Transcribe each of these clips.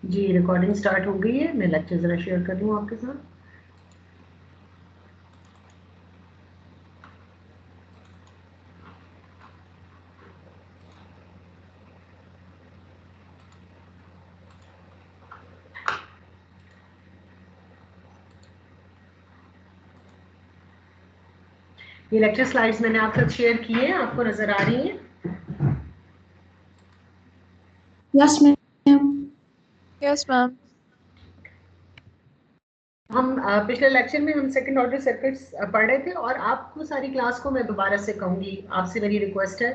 जी recording start हो गई है। मैं लेक्चर ज़रा शेयर कर लूँ आपके साथ। ये लेक्चर स्लाइड्स मैंने आपके साथ शेयर किए हैं, आपको नजर आ रही हैं? Yes ma'am. Yes ma'am. हम पिछले लेक्चर में हम सेकंड ऑर्डर सर्किट्स पढ़ रहे थे और आपको सारी क्लास को मैं दोबारा से कहूँगी, आपसे मेरी रिक्वेस्ट है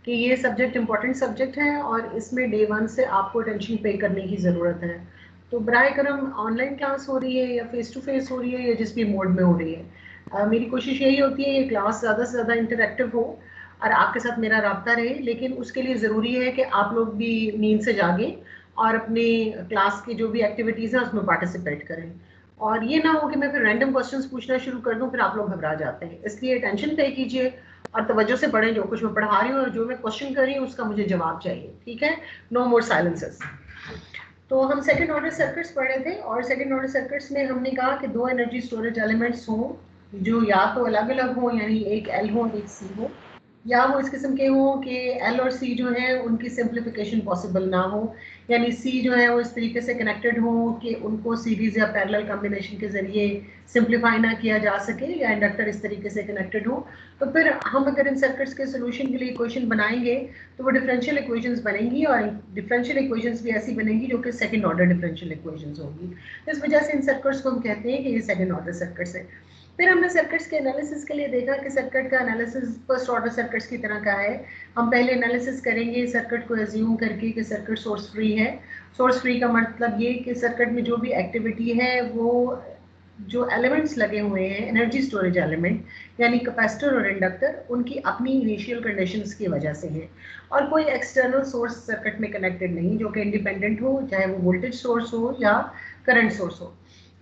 कि ये सब्जेक्ट इंपॉर्टेंट सब्जेक्ट है और इसमें डे 1 से आपको अटेंशन पे करने की ज़रूरत है। तो बराए करम ऑनलाइन क्लास हो रही है या फेस टू फेस हो रही है या जिस भी मोड में हो रही है, मेरी कोशिश यही होती है ये क्लास ज़्यादा से ज़्यादा इंटरेक्टिव हो और आपके साथ मेरा राब्ता रहे, लेकिन उसके लिए ज़रूरी है कि आप लोग भी नींद से जागें और अपनी क्लास की जो भी एक्टिविटीज़ हैं उसमें पार्टिसिपेट करें। और ये ना हो कि मैं फिर रैंडम क्वेश्चंस पूछना शुरू कर दूं, फिर आप लोग घबरा जाते हैं। इसलिए टेंशन पे कीजिए और तवज्जो से पढ़ें जो कुछ मैं पढ़ा रही हूँ और जो मैं क्वेश्चन कर रही हूँ उसका मुझे जवाब चाहिए, ठीक है? नो मोर साइलेंसेस। तो हम सेकंड ऑर्डर सर्किट्स पढ़ रहे थे और सेकंड ऑर्डर सर्किट्स में हमने कहा कि दो एनर्जी स्टोरेज एलिमेंट्स हों जो या तो अलग अलग हो, यानी एक एल हो एक सी हो, या वो इस किस्म के हों कि एल और सी जो है उनकी सिंप्लीफिकेशन पॉसिबल ना हो, यानी सी जो है वो इस तरीके से कनेक्टेड हो कि उनको सीरीज या पैरेलल कॉम्बिनेशन के जरिए सिंप्लीफाई ना किया जा सके, या इंडक्टर इस तरीके से कनेक्टेड हो। तो फिर हम अगर इन सर्किट्स के सोल्यूशन के लिए इक्वेशन बनाएंगे तो वो डिफरेंशियल इक्वेशंस बनेंगी और डिफरेंशियल इक्वेशंस भी ऐसी बनेंगी जो कि सेकंड ऑर्डर डिफरेंशियल इक्वेशंस होंगी। इस वजह से इन सर्किट्स को हम कहते हैं कि ये सेकंड ऑर्डर सर्किट्स है। फिर हमने सर्किट्स के एनालिसिस के लिए देखा कि सर्किट का एनालिसिस फर्स्ट ऑर्डर सर्किट्स की तरह का है। हम पहले एनालिसिस करेंगे सर्किट को एज्यूम करके कि सर्किट सोर्स फ्री है। सोर्स फ्री का मतलब ये कि सर्किट में जो भी एक्टिविटी है वो जो एलिमेंट्स लगे हुए हैं एनर्जी स्टोरेज एलिमेंट यानी कैपेसिटर और इंडक्टर, उनकी अपनी इनिशियल कंडीशंस की वजह से है और कोई एक्सटर्नल सोर्स सर्किट में कनेक्टेड नहीं जो कि इंडिपेंडेंट हो, चाहे वो वोल्टेज सोर्स हो या करंट सोर्स हो।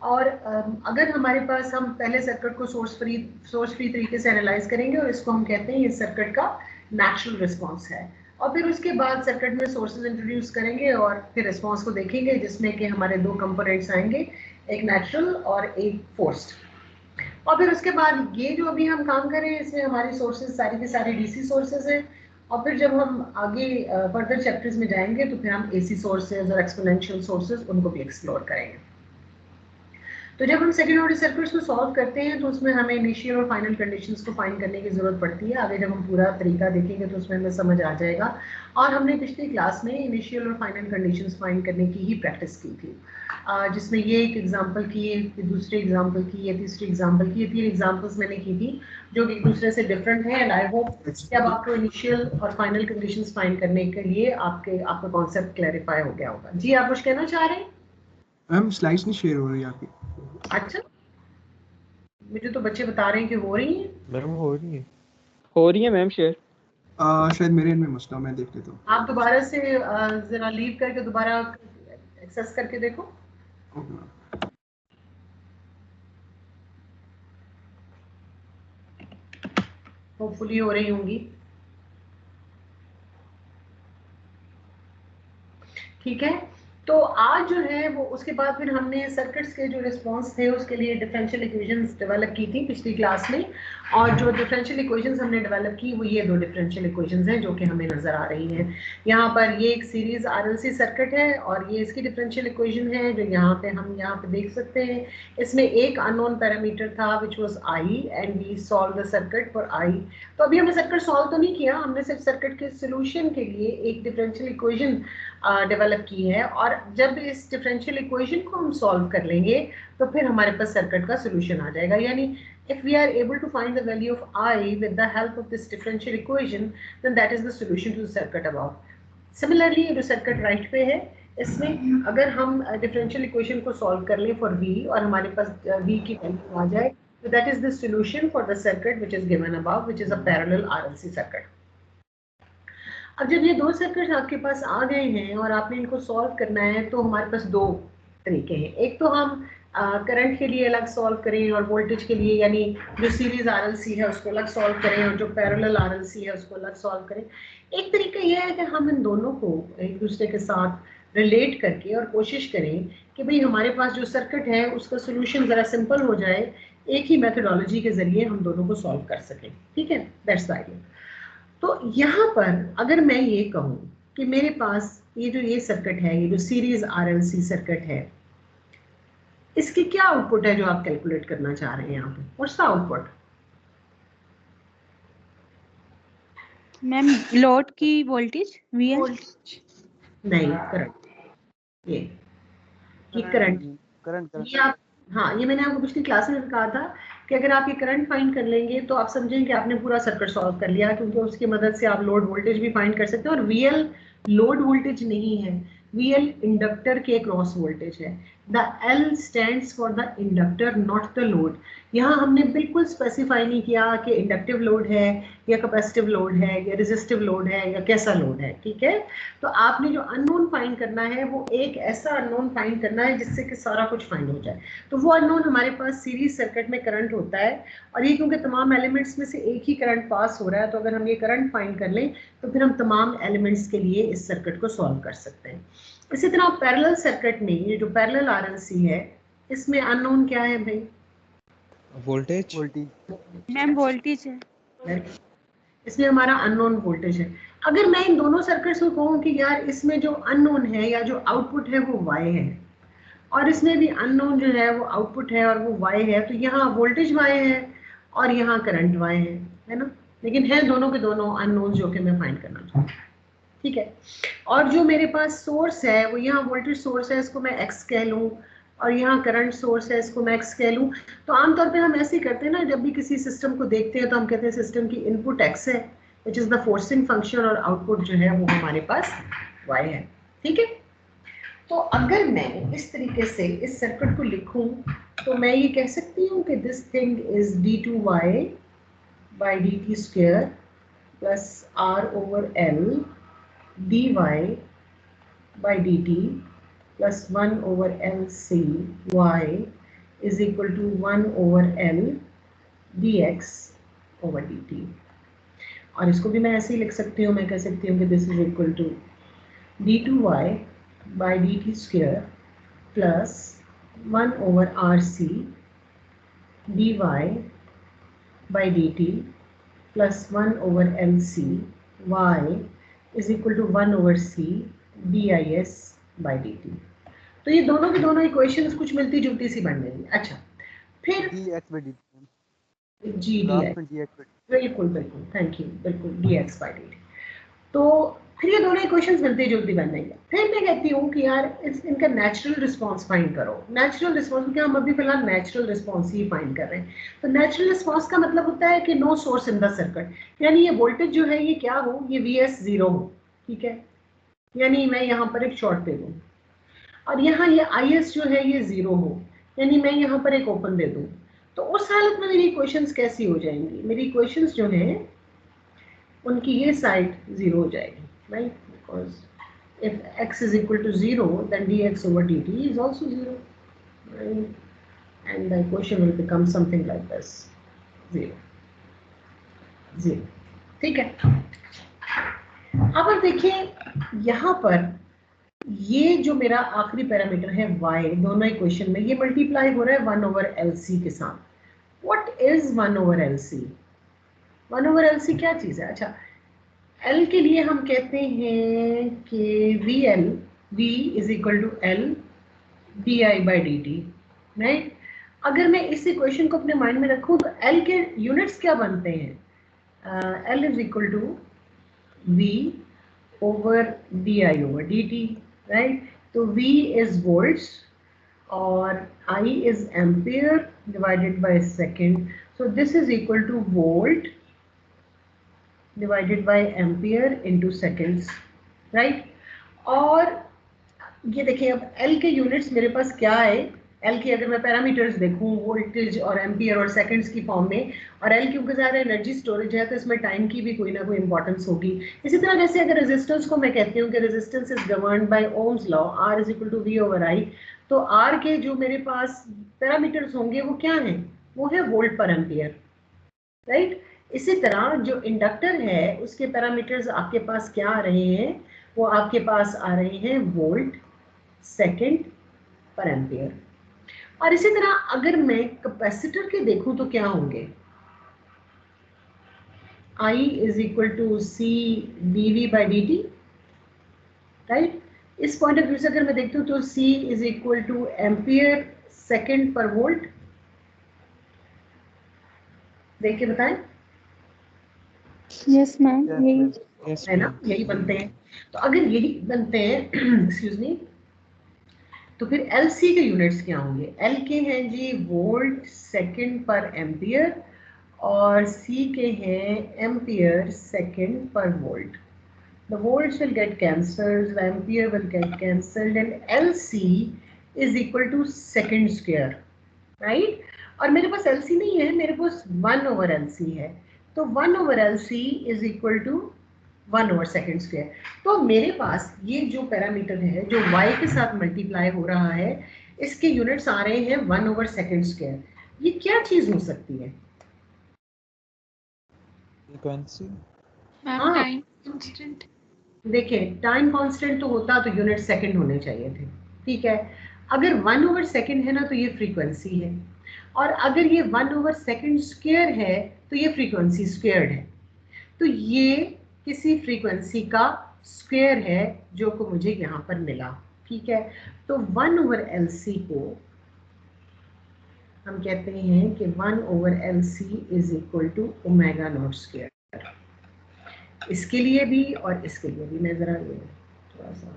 और अगर हमारे पास, हम पहले सर्किट को सोर्स फ्री तरीके से एनालाइज करेंगे और इसको हम कहते हैं इस सर्किट का नेचुरल रिस्पॉन्स है। और फिर उसके बाद सर्किट में सोर्सेज इंट्रोड्यूस करेंगे और फिर रिस्पॉन्स को देखेंगे जिसमें कि हमारे दो कंपोनेंट्स आएंगे, एक नेचुरल और एक फोर्स्ड। और फिर उसके बाद ये जो अभी हम काम कर रहे हैं इसमें हमारी सोर्सेज सारी की सारी डीसी सोर्सेज हैं। और फिर जब हम आगे फर्दर चैप्टर्स में जाएंगे तो फिर हम एसी सोर्सेज और एक्सपोनेंशियल सोर्सेज उनको भी एक्सप्लोर करेंगे। तो जब हम सेकंड ऑर्डर सर्किट्स को सॉल्व करते हैं तो उसमें हमें इनिशियल और फाइनल कंडीशंस को फाइंड करने की ज़रूरत पड़ती है। आगे जब हम पूरा तरीका देखेंगे तो उसमें हमें समझ आ जाएगा। और हमने पिछली क्लास में इनिशियल और फाइनल कंडीशंस फाइंड करने की ही प्रैक्टिस की थी, जिसमें ये एक एग्जाम्पल की, दूसरी एग्जाम्पल की, ये तीसरी एग्जाम्पल की, ये 3 एग्जाम्पल्स मैंने की थी जो कि एक दूसरे से डिफरेंट है। एंड आई होप कि अब आपको इनिशियल और फाइनल कंडीशंस फाइंड करने के लिए आपका कॉन्सेप्ट क्लैरिफाई हो गया होगा। जी आप कुछ कहना चाह रहे हैं? मैम स्लाइड्स नहीं शेयर हो रही आपकी। अच्छा, मुझे तो बच्चे बता रहे हैं कि हो रही हैं। मैम हो रही है मैम शेयर। शायद मेरे एंड में मसला, मैं देख लेता हूँ। आप दोबारा से जरा लीव करके दोबारा एक्सेस करके देखो। Okay ma'am. होपफुली हो रही होंगी। ठीक है, तो आज जो है वो उसके बाद फिर हमने सर्किट्स के जो रिस्पॉन्स थे उसके लिए डिफरेंशियल इक्वेशंस डेवलप की थी पिछली क्लास में। और जो डिफरेंशियल इक्वेशंस हमने डेवलप की वो ये दो डिफरेंशियल इक्वेशंस हैं जो कि हमें नजर आ रही हैं। यहाँ पर ये एक सीरीज आरएलसी सर्किट है और ये इसकी डिफरेंशियल इक्वेशन है जो यहाँ पे हम यहाँ पे देख सकते हैं। इसमें एक अननोन पैरामीटर था which was I and we solve the circuit for I. तो अभी हमने सर्किट सॉल्व तो नहीं किया, हमने सिर्फ सर्किट के सोल्यूशन के लिए एक डिफरेंशियल इक्वेशन डेवलप की है। और जब इस डिफरेंशियल इक्वेशन को हम सॉल्व कर लेंगे तो फिर हमारे पास सर्किट का सोल्यूशन आ जाएगा। यानी if we are able to find the value of I with the help of this differential equation then that is the solution to the circuit above. Similarly जो सर्किट राइट पे है इसमें अगर हम differential equation को solve कर लें for v और हमारे पास v की वैल्यू आ जाए तो that is the solution for the circuit which is given above which is a parallel RLC circuit. अब जब ये दो सर्किट आपके पास आ गए हैं और आपने इनको सॉल्व करना है तो हमारे पास दो तरीके हैं। एक तो हम करंट के लिए अलग सॉल्व करें और वोल्टेज के लिए, यानी जो सीरीज आरएलसी है उसको अलग सॉल्व करें और जो पैरेलल आरएलसी है उसको अलग सॉल्व करें। एक तरीका यह है कि हम इन दोनों को एक दूसरे के साथ रिलेट करके और कोशिश करें कि भाई हमारे पास जो सर्किट है उसका सोल्यूशन ज़रा सिंपल हो जाए, एक ही मेथडोलॉजी के ज़रिए हम दोनों को सॉल्व कर सकें। ठीक है, दैट्स द आइडिया। तो यहाँ पर अगर मैं ये कहूँ कि मेरे पास ये सर्किट है, ये जो सीरीज RLC सर्किट है, इसकी क्या आउटपुट है जो आप कैलकुलेट करना चाह रहे हैं यहाँ पे? What's the output? Ma'am load की वोल्टेज VL? नहीं, करंट। ये करंट ये आप, हाँ, ये मैंने आपको पिछली क्लास में कहा था कि अगर आप ये करंट फाइंड कर लेंगे तो आप समझें कि आपने पूरा सर्किट सॉल्व कर लिया, क्योंकि उसकी मदद से आप लोड वोल्टेज भी फाइंड कर सकते हैं। और VL लोड वोल्टेज नहीं है, VL इंडक्टर के क्रॉस वोल्टेज है। The L stands for the inductor not the load. यहाँ हमने बिल्कुल स्पेसिफाई नहीं किया कि इंडक्टिव लोड है या कैपेसिटिव लोड है या रेजिस्टिव लोड है या कैसा लोड है। ठीक है, तो आपने जो अननोन फाइंड करना है वो एक ऐसा अननोन फाइंड करना है जिससे कि सारा कुछ फाइंड हो जाए। तो वो अननोन हमारे पास सीरीज सर्किट में करंट होता है, और ये क्योंकि तमाम एलिमेंट्स में से एक ही करंट पास हो रहा है, तो अगर हम ये करंट फाइंड कर लें तो फिर हम तमाम एलिमेंट्स के लिए इस सर्किट को सॉल्व कर सकते हैं। इसी तरह पैरेलल सर्किट में ये जो पैरेलल RLC है, इसमें अननोन क्या है भाई? वोल्टेज। मैम वोल्टेज है। इसमें हमारा अननोन वोल्टेज है। अगर मैं इन दोनों सर्किट्स को कहूँ कि यार इसमें जो अननोन है या जो आउटपुट है वो Y है, और इसमें भी अननोन जो है वो आउटपुट है और वो Y है, तो यहाँ वोल्टेज Y है और यहाँ करंट Y है ना? लेकिन है दोनों के दोनों अननोन जो कि मैं फाइंड करना चाहूँ। ठीक है, और जो मेरे पास सोर्स है वो यहाँ वोल्टेज सोर्स है, इसको मैं X कह लूँ, और यहाँ करंट सोर्स है, इसको मैं X कह लूँ। तो आमतौर पे हम ऐसे ही करते हैं ना, जब भी किसी सिस्टम को देखते हैं तो हम कहते हैं सिस्टम की इनपुट X है, which is the forcing function, और आउटपुट जो है वो हमारे पास Y है। ठीक है, तो अगर मैं इस तरीके से इस सर्किट को लिखूं तो मैं ये कह सकती हूँ कि this thing is d2y by dt square plus r over l dy by dt plus 1 over l c y is equal to 1 over l dx over dt। और इसको भी मैं ऐसे ही लिख सकती हूँ, मैं कह सकती हूँ कि this is equal to d2y by dt square plus 1 over RC dy by dt plus 1 over LC y is equal to 1 over C dis by dt। तो ये दोनों के दोनों इक्वेशंस कुछ मिलती जुलती सी बन गई। अच्छा, फिर dx by dt, जी बिल्कुल बिल्कुल, थैंक यू, बिल्कुल dx by dt। तो फिर ये दोनों इक्वेशंस मिलती जुलती बन जाएंगे। फिर मैं कहती हूँ कि यार इनका नेचुरल रिस्पांस फाइंड करो। नेचुरल रिस्पांस, क्योंकि हम अभी फिलहाल नेचुरल रिस्पांस ही फाइंड कर रहे हैं। तो नेचुरल रिस्पांस का मतलब होता है कि no source in the circuit, यानी ये वोल्टेज जो है ये क्या हो, ये Vs 0 हो। ठीक है, यानी मैं यहाँ पर एक शॉर्ट दे दूँ, और यहाँ ये Is जो है ये 0 हो, यानी मैं यहाँ पर एक ओपन दे दूँ। तो उस हालत में मेरी इक्वेशंस कैसी हो जाएंगी? मेरी इक्वेशंस जो हैं उनकी ये साइड 0 हो जाएगी, right? Because if x is equal to 0, then dx over dt is also 0, right? And the equation will become something like this, 0, 0। ठीक है, अब आप देखिए यहाँ पर ये जो मेरा आखिरी पैरामीटर है y, दोनों इक्वेशन में ये मल्टीप्लाई हो रहा है 1 over LC के साथ। What is 1 over LC? 1 over LC क्या चीज़ है? अच्छा, L के लिए हम कहते हैं कि V is equal to L di by dt, right? अगर मैं इस इक्वेशन को अपने माइंड में रखूं तो L के यूनिट्स क्या बनते हैं? L is equal to V over di over dt, right? तो V is volts और I is ampere divided by second, so this is equal to volt divided by ampere into seconds, right? और ये देखिए अब L के units मेरे पास क्या है, L की अगर मैं पैरामीटर्स देखूं वोल्टेज और एम्पियर और सेकंड्स की फॉर्म में, और L क्योंकि ज़्यादा एनर्जी स्टोरेज है तो इसमें टाइम की भी कोई ना कोई इंपॉर्टेंस होगी। इसी तरह जैसे अगर रेजिस्टेंस को मैं कहती हूँ कि resistance is governed by Ohm's law, R is equal to V over I, तो R के जो मेरे पास पैरामीटर्स होंगे वो क्या हैं? वो है वोल्ट पर एम्पियर, राइट? इसी तरह जो इंडक्टर है उसके पैरामीटर्स आपके पास क्या आ रहे हैं? वो आपके पास आ रहे हैं वोल्ट सेकेंड पर एम्पियर। और इसी तरह अगर मैं कैपेसिटर के देखूं तो क्या होंगे, I is equal to C dV by dt, right. इस पॉइंट ऑफ व्यू से अगर मैं देखती हूँ तो C is equal to ampere second per volt. देख के बताएं, यस मैम, यही Yes, है ना, ma'am. यही बनते हैं। तो अगर यही बनते हैं एक्सक्यूज मी, तो फिर LC के यूनिट्स क्या होंगे? L के हैं जी वोल्ट सेकेंड पर एम्पियर और C के हैं ampere second per volt. The volts will get cancelled, the ampere will get cancelled, and LC is equal to second square, right? और मेरे पास LC नहीं है, मेरे पास 1 over LC है, तो 1 over LC is equal to 1 over second square। तो मेरे पास ये जो पैरामीटर है जो y के साथ मल्टीप्लाई हो रहा है, इसके यूनिट्स आ रहे हैं 1 over second square। ये क्या चीज हो सकती है? Frequency. Ma'am time constant. देखिए टाइम कांस्टेंट तो होता तो यूनिट सेकंड होने चाहिए थे, ठीक है। अगर 1 ओवर सेकंड है ना तो ये फ्रीक्वेंसी है, और अगर ये 1 ओवर सेकंड स्क्वायर है तो ये फ्रीक्वेंसी स्क्वायर्ड है। तो ये किसी फ्रीक्वेंसी का स्क्वायर है जो को मुझे यहाँ पर मिला, ठीक है। तो 1 ओवर LC को हम कहते हैं कि 1 over LC is equal to omega naught square. इसके लिए भी और इसके लिए भी। मैं जरा ये थोड़ा सा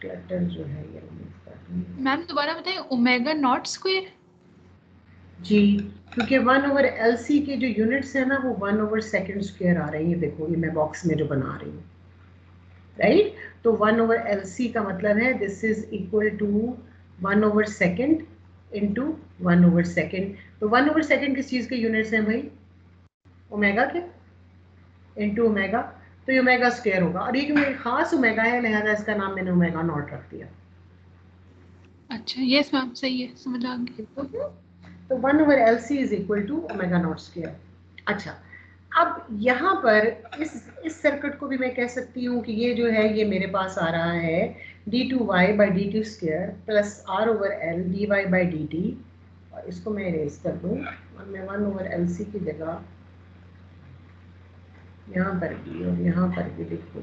क्लटर जो है ये रिमूव कर दूं। मैम दोबारा बताइए, ओमेगा नॉट स्क्वायर। जी, क्योंकि 1 ओवर LC के जो यूनिट्स है ना वो 1 ओवर सेकंड स्क्वायर आ रही है। देखो ये मैं बॉक्स में जो बना रही हूँ, राइट। तो 1 ओवर LC का मतलब है this is equal to 1 over second into 1 over second. तो 1 ओवर सेकंड किस चीज़ के यूनिट्स हैं भाई? ओमेगा के, इंटू ओमेगा। तो ये ओमेगा स्क्वायर होगा, और ये क्योंकि खास ओमेगा है लिहाजा इसका नाम मैंने ओमेगा नॉट रख दिया। अच्छा यस मैम, सही है, समझ आ गई। तो 1 over LC is equal to omega naught square. अच्छा, अब यहाँ पर इस सर्किट को भी मैं कह सकती हूँ कि ये जो है ये मेरे पास आ रहा है d2y by dt square plus r over l dy by dt, और इसको मैं इरेज कर दूँ और मैं 1 ओवर LC की जगह यहाँ पर भी और यहाँ पर भी लिखूँ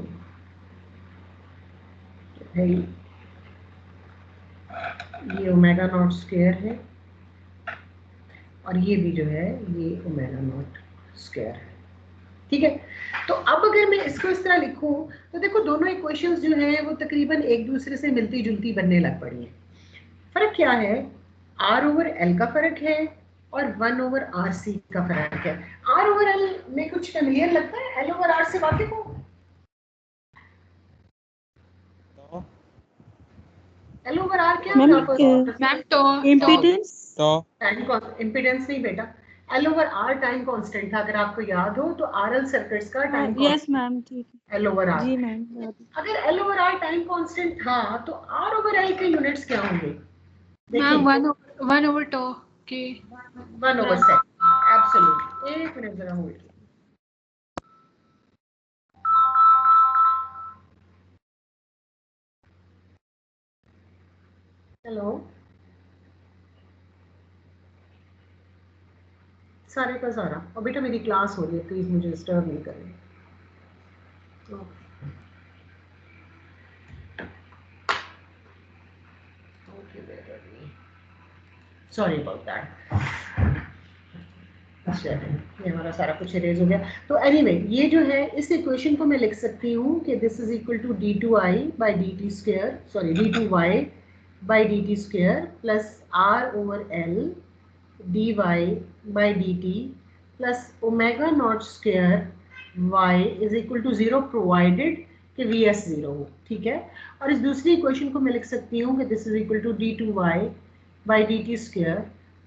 तो भाई ये ओमेगा नॉट स्क्वायर है और ये भी जो है ये ओमेगा नॉट स्क्वायर है, ठीक है। तो अब अगर मैं इसको इस तरह लिखूं तो देखो दोनों इक्वेशंस जो हैं वो तकरीबन एक दूसरे से मिलती जुलती बनने लग पड़ी हैं। फर्क क्या है? r ओवर l का फर्क है और 1 ओवर RC का फर्क है। r ओवर l में कुछ फेमिलियर लगता है? l ओवर r से वाकिफ हो? No. l ओवर r क्या मैम, था? मैम तो इम्पीडेंस। तो टाइम इम्पीडेंस नहीं बेटा, L over R time constant था। अगर आपको याद हो तो RL सर्किट्स का टाइम यस मैम, ठीक है L ओवर R। जी मैम। अगर L over R time constant था तो R ओवर L के यूनिट्स क्या होंगे? मैम देखिए 1 ओवर टो के 1 ओवर सेकंड। एब्सोल्युटली, एक मिनट जरा होल्ड कीजिए। हेलो, सारे का सारा। और बेटा मेरी क्लास हो रही है, प्लीज मुझे डिस्टर्ब नहीं करें। Sorry about that. अच्छा ये हमारा सारा कुछ इरेज हो गया। तो एनीवे ये जो है इस इक्वेशन को मैं लिख सकती हूँ कि this is equal to d2i by dt square, sorry d2y by dt square plus r over l dy by dt plus omega naught square y is equal to 0 provided कि vs 0 हो, ठीक है। और इस दूसरी इक्वेशन को मैं लिख सकती हूँ कि this is equal to d2y by dt square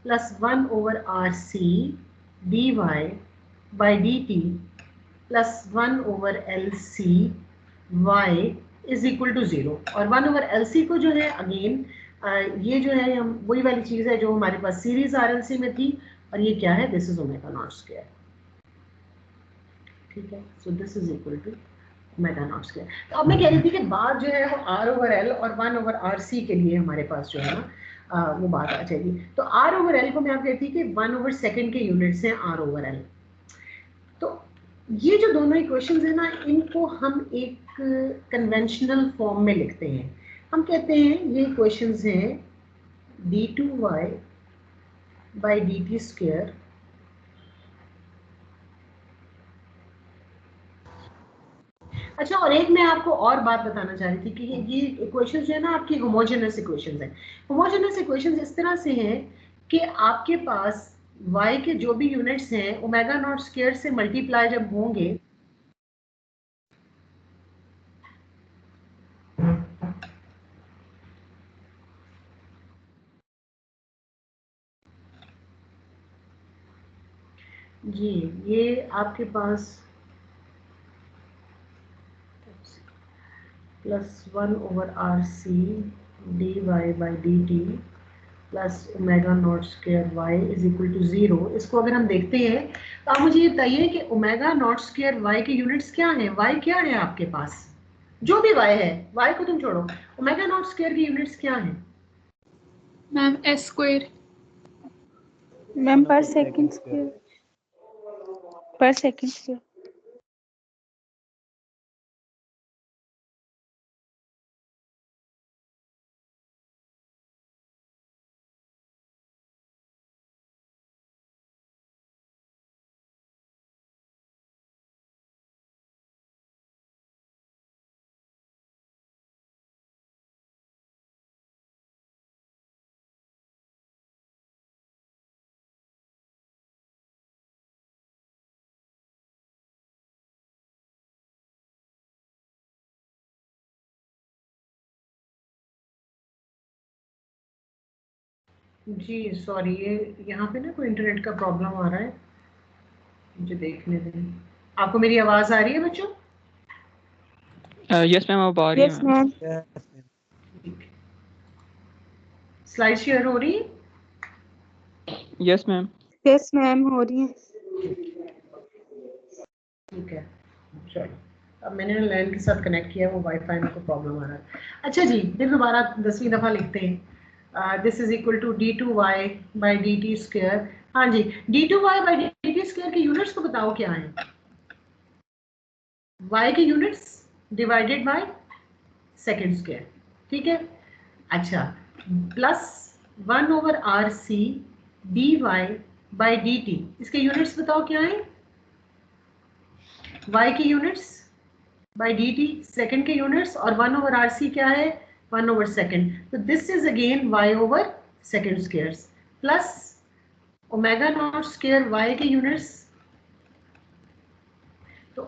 plus 1 over rc dy by dt plus 1 over LC y is equal to 0। और 1 over LC को जो है अगेन ये जो है हम वही वाली चीज़ है जो हमारे पास सीरीज RLC में थी, और ये क्या है? This is omega naught square, ठीक है। So this is equal to omega naught square. तो अब मैं कह रही थी कि बात जो है वो R/L और 1/RC के लिए हमारे पास जो है ना वो बात आ जाएगी। तो R/L को मैं आप कहती कि 1/सेकंड के यूनिट्स हैं R/L। तो ये जो दोनों इक्वेशंस है ना, इनको हम एक कन्वेंशनल फॉर्म में लिखते हैं। हम कहते हैं ये इक्वेशंस हैं d2y by dt स्क्वायर अच्छा, और एक मैं आपको और बात बताना चाह रही थी कि ये इक्वेशंस जो है ना आपकी होमोजेनस इक्वेशंस हैं। होमोजेनस इक्वेशंस इस तरह से हैं कि आपके पास y के जो भी यूनिट्स हैं ओमेगा नॉट स्क्वायर से मल्टीप्लाई जब होंगे जी, ये आपके पास +1/RC dy/dt plus omega naught square y is equal to 0। इसको अगर हम देखते हैं तो आप मुझे ये बताइए कि ओमेगा नॉट स्क्वायर y के यूनिट्स क्या हैं? y क्या है आपके पास? जो भी y है, y को तुम छोड़ो, ओमेगा नॉट स्क्वायर के यूनिट्स क्या हैं? Ma'am s square. मैम पर सेकंड स्क्वायर। पर सेकंड स्क्वायर। जी सॉरी, ये यहाँ पे ना कोई इंटरनेट का प्रॉब्लम आ रहा है, मुझे देखने दें। आपको मेरी आवाज आ रही है बच्चों? यस मैम, अब आ रही है yes ma'am. Ma'am. Yes, ma'am. Slide share हो रही है? Yes ma'am. यस मैम हो रही है। ठीक है, चलो। अब मैंने लैन के साथ कनेक्ट किया, वो वाईफाई में कोई प्रॉब्लम आ रहा है। अच्छा जी, फिर दोबारा 10वीं दफ़ा लिखते हैं। This is equal to d2y by dt square. हाँ जी, d2y बाई dt स्क्वायर के यूनिट्स को बताओ क्या है? y के units divided by second square, ठीक है। अच्छा, plus 1/RC dy by dt, इसके यूनिट्स बताओ क्या है? y के यूनिट्स बाई dt सेकंड के यूनिट्स, और 1/RC क्या है? 1/सेकंड। तो दिस इज अगेन y/सेकंड square plus omega naught square y के यूनिट्स। तो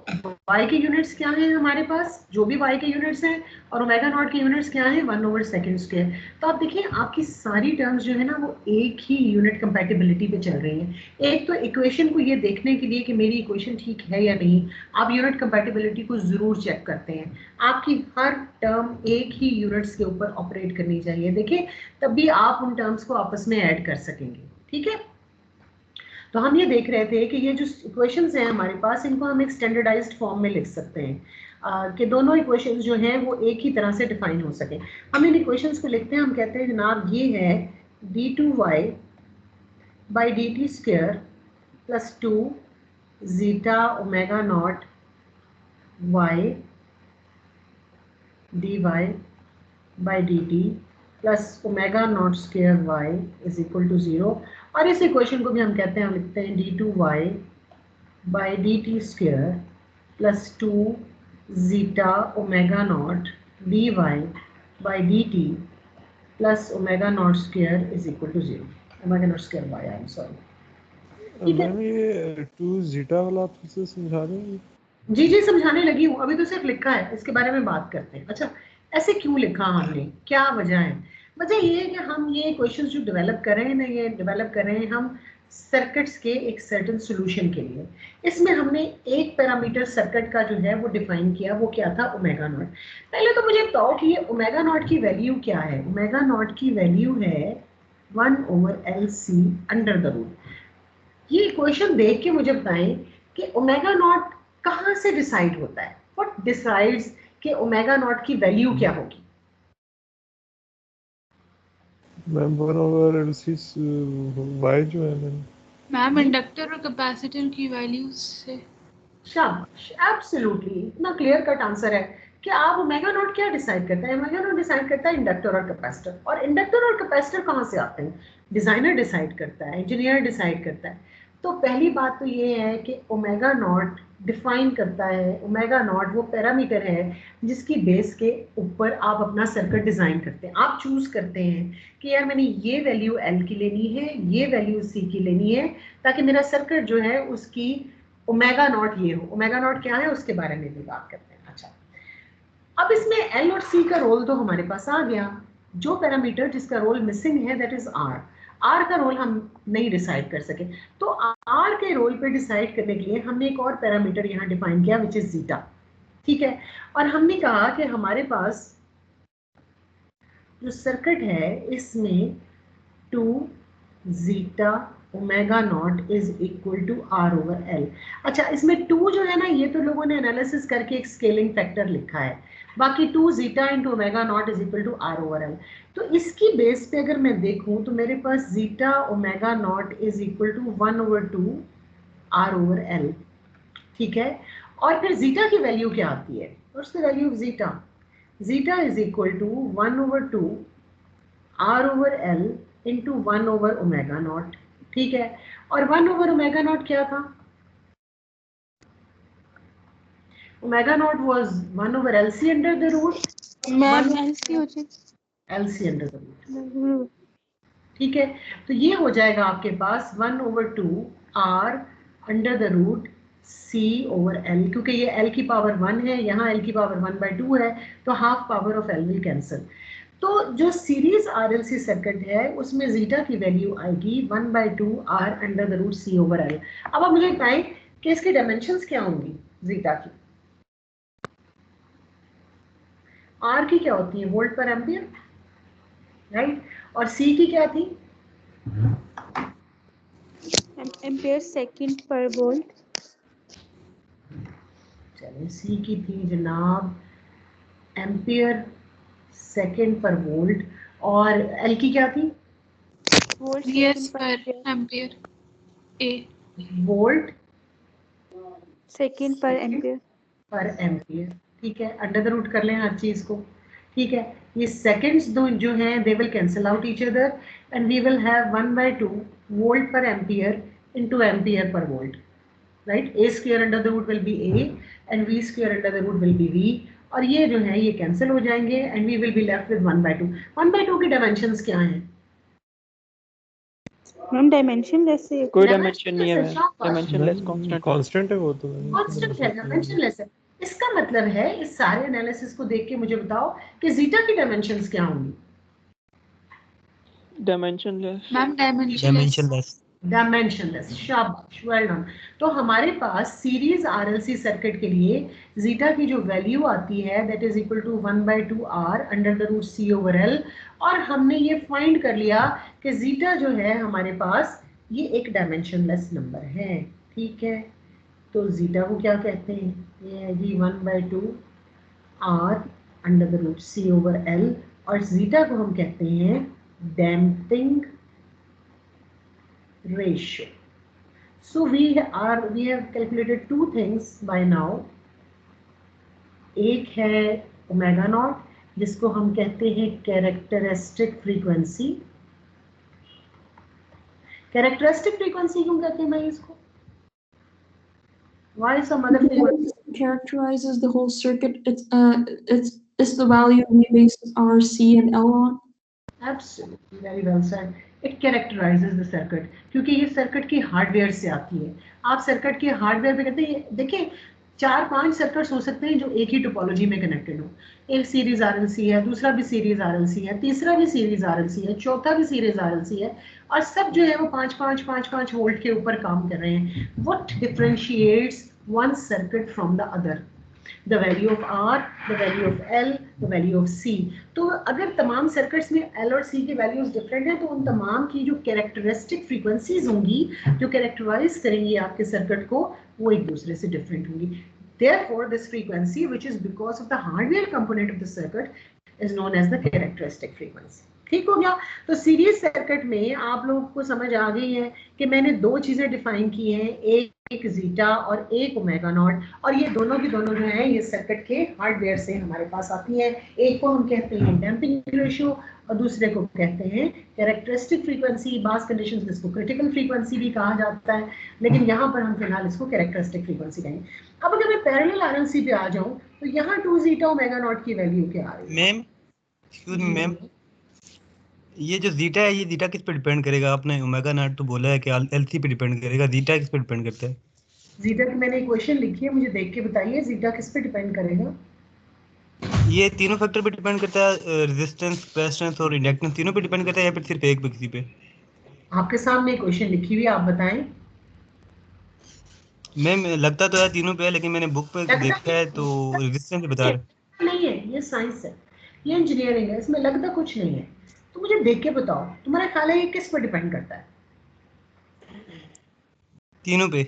y के यूनिट्स क्या हैं हमारे पास? जो भी y के यूनिट्स हैं, और ओमेगा नॉट के यूनिट्स क्या हैं? 1/सेकंड स्क्वायर। तो आप देखिए आपकी सारी टर्म्स जो है ना वो एक ही यूनिट कंपैटिबिलिटी पे चल रही हैं। एक तो इक्वेशन को ये देखने के लिए कि मेरी इक्वेशन ठीक है या नहीं, आप यूनिट कंपैटिबिलिटी को जरूर चेक करते हैं। आपकी हर टर्म एक ही यूनिट्स के ऊपर ऑपरेट करनी चाहिए, देखिए तभी आप उन टर्म्स को आपस में ऐड कर सकेंगे, ठीक है। तो हम ये देख रहे थे कि ये जो इक्वेशंस हैं हमारे पास, इनको हम एक स्टैंडर्डाइज्ड फॉर्म में लिख सकते हैं कि दोनों इक्वेशंस जो हैं वो एक ही तरह से डिफाइन हो सके। हम इन इक्वेशंस को लिखते हैं, हम कहते हैं जनाब ये है d2y by dt square plus 2 zeta omega naught y dy by dt plus omega naught square y is equal to 0। और इस इक्वेशन को भी हम कहते हैं, हम लिखते हैं d2y by dt square plus 2 zeta omega naught dy by dt plus omega naught square is equal to 0। Omega naught square y, I am sorry. ठीक है मैम ये 2 जीटा वाला आप फिर से समझा रहे हैं? जी जी, समझाने लगी हूँ, अभी तो सिर्फ लिखा है, इसके बारे में बात करते हैं। अच्छा, ऐसे क्यों लिखा हमने, क्या वजह है? वजह ये है कि हम ये क्वेश्चंस जो डेवलप कर रहे हैं ना, ये डेवलप कर रहे हैं हम सर्किट्स के एक सर्टेन सॉल्यूशन के लिए। इसमें हमने एक पैरामीटर सर्किट का जो है वो डिफाइन किया, वो क्या था? Omega not. पहले तो मुझे बताओ कि ये ओमेगा नॉट की वैल्यू क्या है? ओमेगा नॉट की वैल्यू है 1/LC अंडर द रूट। ये इक्वेशन देख के मुझे बताएं कि ओमेगा नॉट कहाँ से डिसाइड होता है? व्हाट डिसाइड्स कि ओमेगा नॉट की वैल्यू क्या होगी? मैम 1/LC y जो है मैम मैम इंडक्टर और कैपेसिटर की वैल्यूज से। शाबाश, एब्सोल्युटली, इतना क्लियर कट आंसर है कि आप ओमेगा नॉट क्या डिसाइड करते हैं? ओमेगा नॉट डिसाइड करता है इंडक्टर और कैपेसिटर। और इंडक्टर और कैपेसिटर कहाँ से आते हैं? डिजाइनर डिसाइड करता है, इंजीनियर डिसाइड करता है। तो पहली बात तो ये है कि ओमेगा नॉट डिफाइन करता है, ओमेगा नॉट वो पैरामीटर है जिसकी बेस के ऊपर आप अपना सर्किट डिजाइन करते हैं। आप चूज करते हैं कि यार मैंने ये वैल्यू एल की लेनी है, ये वैल्यू सी की लेनी है, ताकि मेरा सर्किट जो है उसकी ओमेगा नॉट ये हो। ओमेगा नॉट क्या है उसके बारे में भी बात करते हैं। अच्छा, अब इसमें एल और सी का रोल तो हमारे पास आ गया। जो पैरामीटर जिसका रोल मिसिंग है दैट इज आर। आर का रोल हम नहीं डिसाइड कर सके, तो आर के रोल पे डिसाइड करने के लिए हमने एक और पैरामीटर यहाँ डिफाइन किया विच इज जीटा। ठीक है, और हमने कहा कि हमारे पास जो सर्किट है इसमें 2 zeta omega naught is equal to R over L. अच्छा, इसमें 2 जो है ना, ये तो लोगों ने एनालिसिस करके एक स्केलिंग फैक्टर लिखा है, बाकी 2 zeta into omega naught is equal to R over L. तो इसकी बेस पे अगर मैं देखूं तो मेरे पास zeta omega naught is equal to 1/2 R over L. ठीक है, और फिर जीटा की वैल्यू क्या आती है? What's the value of zeta? Zeta is equal to 1/2 R over L into 1 over omega naught. ठीक है, और 1 ओवर ओमेगा नॉट क्या था? Omega naught was 1 over LC under the root. Ma'am LC हो जाएगी एलसी अंडर द रूट। ठीक है, तो ये हो जाएगा आपके पास 1/2 R under the root C over L, क्योंकि ये एल की पावर 1 है, यहाँ एल की पावर 1/2 है, तो half power of L will cancel. तो जो सीरीज आरएलसी सर्किट है उसमें जीटा की वैल्यू आएगी 1/2 R under the root C over L. अब आप मुझे बताएं कि इसकी डायमेंशंस क्या होंगी जीटा की? आर की क्या होती है? Volt per ampere, right? और सी की क्या थी? एम्पियर सेकंड पर वोल्ट। चलिए, सी की थी जनाब एम्पियर सेकंड पर वोल्ट, और एल की क्या थी? वोल्ट वीएस सेकंड पर एम्पियर ए। वोल्ट सेकंड पर एम्पियर। पर एम्पियर। ठीक है, अंडर द रूट कर लें हर चीज को। ठीक है, ये सेकंड्स दो जो हैं they will cancel out each other and we will have 1/2 volt per ampere into ampere per volt, right? A square under the root will be A and V square under the root will be V, और ये जो है ये cancel हो जाएंगे and we will be left with 1/2। 1/2 की dimensions क्या हैं? मैम डायमेंशनलेस है। कोई डायमेंशन नहीं है ma'am, dimensionless ma'am constant. Constant है वो तो मैम, कांस्टेंट है, डायमेंशनलेस है। इसका मतलब है इस सारे एनालिसिस को देख के मुझे बताओ कि जीटा की डायमेंशंस क्या होंगी? डायमेंशनलेस। Ma'am dimensionless. डायमेंशनलेस, शाबाश, वेल डन। तो हमारे पास सीरीज आरएलसी सर्किट के लिए जीटा की जो वैल्यू आती है that is equal to 1/2 R under the root C over L, और हमने ये फाइंड कर लिया कि जीटा जो है हमारे पास ये एक डायमेंशनलेस नंबर है। ठीक है, तो जीटा को क्या कहते हैं? ये है जी 1/2 R under the root C over L, और जीटा को हम कहते हैं damping ratio. So we have calculated two things by now. एक है ओमेगा नॉट जिसको हम कहते हैं कैरेक्टरिस्टिक फ्रीक्वेंसी। कैरेक्टरिस्टिक फ्रीक्वेंसी क्यों कहते हैं भाई इसको? Why some other frequency? Characterizes the whole circuit. It's the value we base our C and L on. Absolutely, very well said. It characterizes the circuit, क्योंकि ये सर्किट की hardware से आती है। आप सर्किट के हार्डवेयर पे कहते हैं, देखिए 4-5 सर्किट्स हो सकते हैं जो एक ही टोपोलॉजी में कनेक्टेड हो। एक सीरीज आरएलसी है, दूसरा भी सीरीज आरएलसी है, तीसरा भी सीरीज आरएलसी है, चौथा भी सीरीज आरएलसी है, और सब जो है वो 5-5 वोल्ट के ऊपर काम कर रहे हैं। What differentiates one circuit from the other? The value of R, the value of L, the value of C. तो अगर तमाम सर्किट्स में L और C की वैल्यूज डिफरेंट हैं तो उन तमाम की जो कैरेक्टरिस्टिक फ्रीक्वेंसीज होंगी जो कैरेक्टराइज करेंगी आपके सर्किट को वो एक दूसरे से डिफरेंट होंगी। Therefore, this frequency, which is because of the hardware component of the circuit, is known as the characteristic frequency. ठीक हो गया? तो सीरीज सर्किट में आप लोगों को समझ आ गई है कि मैंने दो चीजें डिफाइन की हैं, एक जीटा और एक ओमेगा नॉट, और ये दोनों की दोनों जो है ये सर्किट के हार्डवेयर से हमारे पास आती है। एक को हम कहते हैं डैम्पिंग रेशियो और दूसरे को कहते हैं कैरेक्टरिस्टिक फ्रीक्वेंसी। बास कंडीशंस में इसको क्रिटिकल फ्रीक्वेंसी भी कहा जाता है, लेकिन यहाँ पर हम फिलहाल इसको कैरेक्टरिस्टिक फ्रीक्वेंसी कहेंगे। अब अगर मैं पैरेलल आरएलसी पे आ जाऊं तो यहाँ 2 जीटा ओमेगा नॉट की वैल्यू क्या आ रही है? मैम एक्सक्यूज मी मैम, ये जो जीटा है ये जीटा किस पे डिपेंड करेगा? आपने ओमेगा नॉट तो बोला है कि एलसी पे डिपेंड करेगा, जीटा किस पे डिपेंड करता है? जीटा की मैंने इक्वेशन लिखी है, मुझे देख के बताइए जीटा किस पे डिपेंड करेगा? ये तीनों फैक्टर पे डिपेंड करता है, रेजिस्टेंस, कैपेसिटेंस और इंडक्टेंस, तीनों पे डिपेंड करता है या फिर सिर्फ एक पे, किसी पे? आपके सामने इक्वेशन लिखी हुई है, आप बताएं। मैम लगता तो है तीनों पे है, लेकिन मैंने बुक पे देखा है तो रेजिस्टेंस बता रहा नहीं है, ये साइंस है, ये इंजीनियरिंग है, इसमें लगता कुछ नहीं है। तो मुझे देख के बताओ, तुम्हारा ख्याल है ये किस पर डिपेंड करता है? तीनों पे।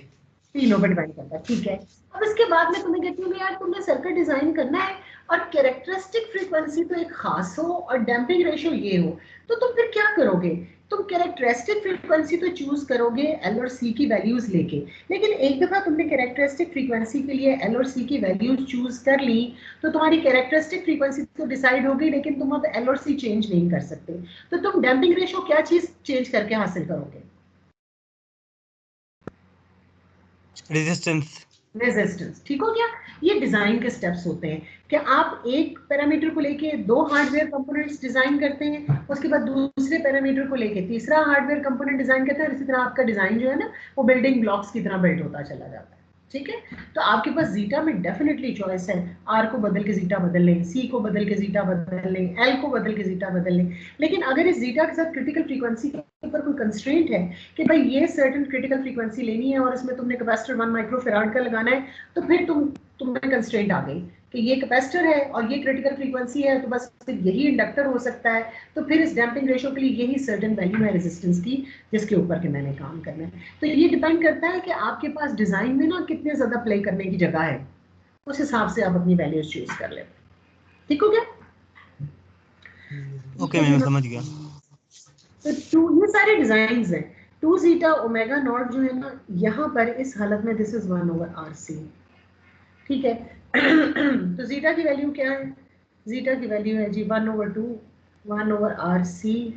तीनों पर डिपेंड करता है, ठीक है। अब इसके बाद में तुम्हें कहती हूँ यार तुमने सर्किट डिजाइन करना है और कैरेक्टरिस्टिक फ्रीक्वेंसी तो एक खास हो और डैम्पिंग रेशियो ये हो, तो तुम फिर क्या करोगे? तुम कैरेक्टरिस्टिक फ्रीक्वेंसी तो चूज करोगे एल और सी की वैल्यूज लेके, लेकिन एक दफा तुमने कैरेक्टरिस्टिक फ्रीक्वेंसी के लिए एल और सी की वैल्यूज चूज कर ली तो तुम्हारी कैरेक्टरिस्टिक फ्रीक्वेंसी तो डिसाइड हो गई, लेकिन तुम अब एल और सी चेंज नहीं कर सकते। तो तुम डैम्पिंग रेशियो क्या चीज चेंज करके हासिल करोगे? रेजिस्टेंस। रेजिस्टेंस, ठीक हो गया। ये डिजाइन के स्टेप्स होते हैं कि आप एक पैरामीटर को लेके दो हार्डवेयर कंपोनेंट्स डिजाइन करते हैं, उसके बाद दूसरे पैरामीटर को लेके तीसरा हार्डवेयर कंपोनेंट डिजाइन करते हैं, और इसी तरह आपका डिजाइन जो है ना वो बिल्डिंग ब्लॉक्स की तरह बिल्ड होता चला जाता है, ठीक है। तो आपके पास जीटा में डेफिनेटली चॉइस है, आर को बदल के जीटा बदल लें, सी को बदल के जीटा बदल लें, एल को बदल के जीटा बदल लें, लेकिन अगर इस जीटा के साथ क्रिटिकल फ्रीक्वेंसी के ऊपर कोई कंस्ट्रेंट है कि भाई ये सर्टेन क्रिटिकल फ्रीक्वेंसी लेनी है और इसमें तुमने कैपेसिटर 1 माइक्रोफैराड का लगाना है, तो फिर तुम्हें कंस्ट्रेंट आ गई कि ये कैपेसिटर है और ये क्रिटिकल फ्रीक्वेंसी है, तो बस फिर यही इंडक्टर हो सकता है। तो फिर इस डैम्पिंग रेशियो के लिए यही सर्टेन वैल्यू है रेजिस्टेंस की जिसके ऊपर के मैंने काम करना है। तो ये डिपेंड करता है कि आपके पास डिजाइन में ना कितने ज्यादा प्ले करने की जगह है, उस हिसाब से आप अपनी वैल्यूज चूज कर ले। ठीक हो गया? ओके मैं समझ गया। तो ये सारे डिजाइन हैं। 2 जीटा ओमेगा नॉट जो है ना यहाँ पर इस हालत में दिस इज 1/RC, ठीक है। तो जीटा की वैल्यू क्या है? जीटा की वैल्यू है जी 1/2 1/RC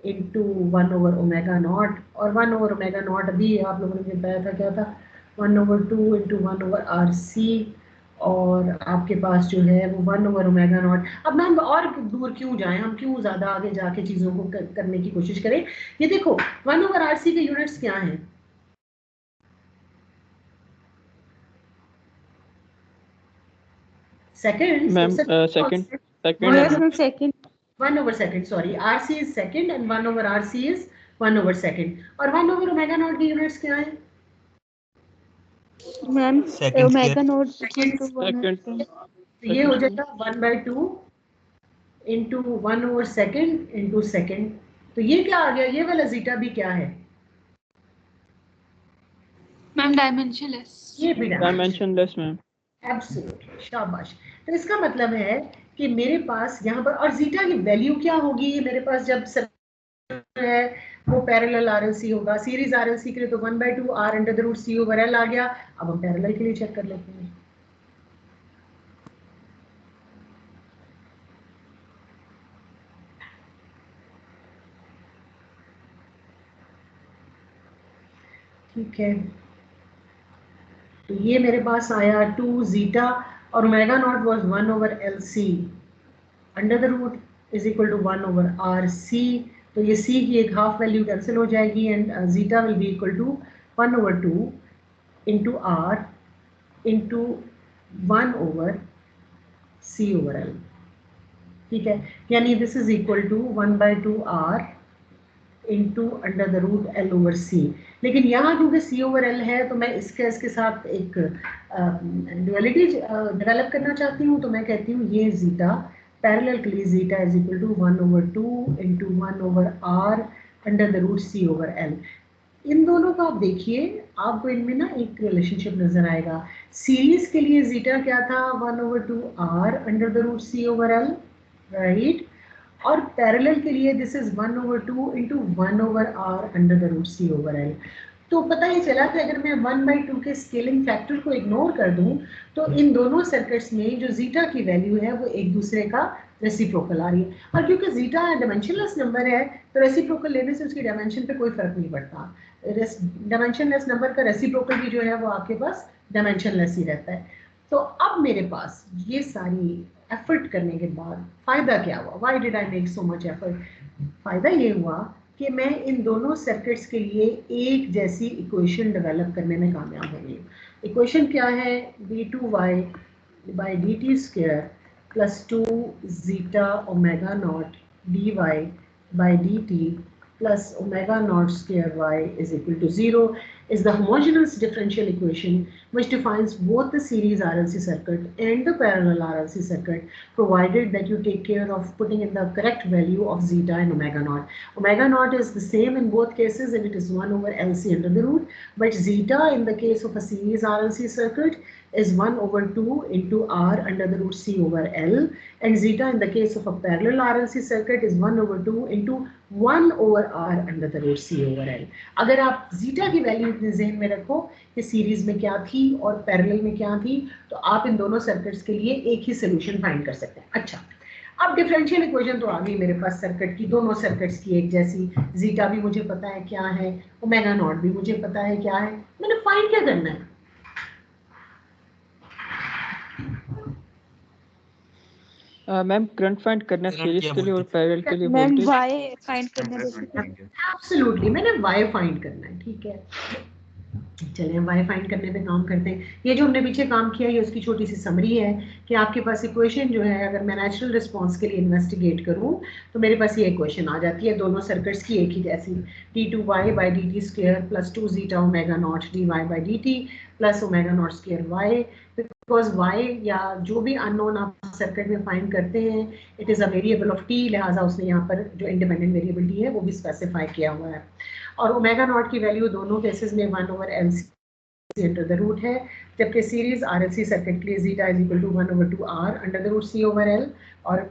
इंटू 1/ओमेगा नॉट, और 1/ओमेगा नॉट अभी आप लोगों ने बताया था क्या था, 1/2 इंटू 1/RC, और आपके पास जो है वो 1/ओमेगा नॉट। अब मैम और दूर क्यों जाएं, हम क्यों ज़्यादा आगे जाके चीज़ों को करने की कोशिश करें। ये देखो 1/RC के यूनिट्स क्या हैं? Second ma'am second 1/second, sorry, RC is second and 1/RC is 1/second, और 1/ओमेगा नॉट की यूनिट्स क्या हैं? Ma'am omega naught second. तो ये हो जाएगा 1/2 इंटू 1/second इंटू सेकंड। तो ये क्या आ गया? ये वाला जीटा भी क्या है मैम? डायमेंशनलेस। ये भी डायमेंशनलेस मैम। एब्सोल्युटली, शाबाश। तो इसका मतलब है कि मेरे पास यहाँ पर, और जीटा की वैल्यू क्या होगी मेरे पास जब है वो पैरेलल आरएलसी होगा। सीरीज आरएलसी के लिए तो 1/2 R√C/L आ गया। अब हम पैरेलल के लिए चेक कर लेते हैं। ठीक है, तो ये मेरे पास आया 2 जीटा और omega naught was 1/LC under the root is equal to 1/RC। तो ये C की एक हाफ वैल्यू कैंसिल हो जाएगी and zeta will be equal to 1/2 into R into 1/C/L, ठीक है। यानी this is equal to 1/2 R into under the root L/C। लेकिन यहाँ क्योंकि C/L है तो मैं इसके साथ एक ड्युअलिटी डेवलप करना चाहती हूँ, तो मैं कहती हूँ ये जीटा पैरेलल के लिए zeta is equal to 1/2 into 1/R under the root C/L। इन दोनों को आप देखिए, आपको इनमें ना एक रिलेशनशिप नजर आएगा। सीरीज के लिए जीटा क्या था, 1/2r under the root c over l, right. और पैरेलल के लिए this is 1/2 into 1/r under the root c over l। तो पता ही चला कि अगर मैं 1/2 के स्केलिंग फैक्टर को इग्नोर कर दूं तो इन दोनों सर्किट्स में जो जीटा की वैल्यू है वो एक दूसरे का रेसिप्रोकल आ रही है। और क्योंकि जीटा डायमेंशनलेस नंबर है तो रेसिप्रोकल लेने से उसकी डायमेंशन पे कोई फर्क नहीं पड़ता। डायमेंशनलेस नंबर का रेसिप्रोकल भी जो है वो आपके पास डायमेंशनलेस ही रहता है। तो अब मेरे पास ये सारी एफर्ट करने के बाद फायदा क्या हुआ, why did I make so much effort? फायदा ये हुआ कि मैं इन दोनों सर्किट्स के लिए एक जैसी इक्वेशन डेवलप करने में कामयाब हो गई। इक्वेशन क्या है, d2y by dt square plus 2 zeta omega naught dy by dt plus omega naught square y is equal to 0 is the homogeneous differential equation which defines both the series RLC circuit and the parallel RLC circuit, provided that you take care of putting in the correct value of zeta and omega naught. Omega naught is the same in both cases and it is 1/LC under the root, but zeta in the case of a series RLC circuit is 1/2 into r under the root c over l, and zeta in the case of a parallel RLC circuit is 1/2 into 1/r under the root c over l. अगर आप zeta की value अपने ज़हन में रखो कि series में क्या थी और पैरेलल में क्या थी, तो आप इन दोनों सर्किट्स के लिए एक ही सोल्यूशन फाइंड कर सकते हैं। अच्छा, अब डिफरेंशियल इक्वेशन तो आ गई मेरे पास सर्किट की, दोनों सर्किट्स की एक जैसी। जीटा भी मुझे पता है क्या है, ओमेगा नॉट भी मुझे पता है क्या है। मैंने फाइंड क्या करना है? मैम करंट फाइंड करना है सीरीज के लिए और पैरेलल के लिए मैम वोल्टेज। y फाइंड करना है बेसिकली। एब्सोल्युटली, मैंने y फाइंड करना है, ठीक है। चलिए हम y फाइंड करने पे काम करते हैं। ये जो हमने पीछे काम किया है उसकी छोटी सी समरी है कि आपके पास इक्वेशन जो है, अगर मैं नेचुरल रिस्पांस के लिए इन्वेस्टिगेट करूं तो मेरे पास ये इक्वेशन आ जाती है दोनों सर्किट्स की एक ही जैसी, d2y by dt square plus 2 zeta omega naught dy by dt plus omega naught square y, because y या जो भी अननोन आप सर्किट में फाइंड करते हैं it is a variable of t, लिहाजा उसने यहाँ पर जो इंडिपेंडेंट वेरिएबल t है वो भी स्पेसिफाई किया हुआ है। और ओमेगा नॉट की वैल्यू दोनों केसेस में 1/LC अंडर द रूट है, जबकि सीरीज RLC सर्किट के लिए zeta is equal to 1/2r under the root c over l, और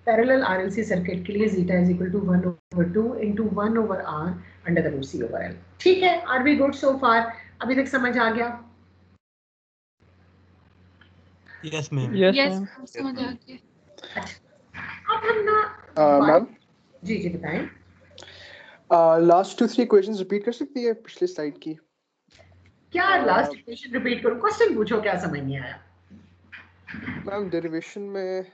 पैरेलल RLC सर्किट के लिए zeta is equal to 1/2 into 1/r under the root c over l। ठीक है, are we good so far? अभी तक समझ आ गया? Yes ma'am. Yes yes ma'am. समझ आ गया। अब हम ना मैम जी जी बताएं। लास्ट 2-3 क्वेश्चंस रिपीट कर सकती है पिछले स्लाइड की? क्या लास्ट क्वेश्चन रिपीट करूं? क्वेश्चन पूछो, क्या समझ नहीं आया? मैम डेरिवेशन में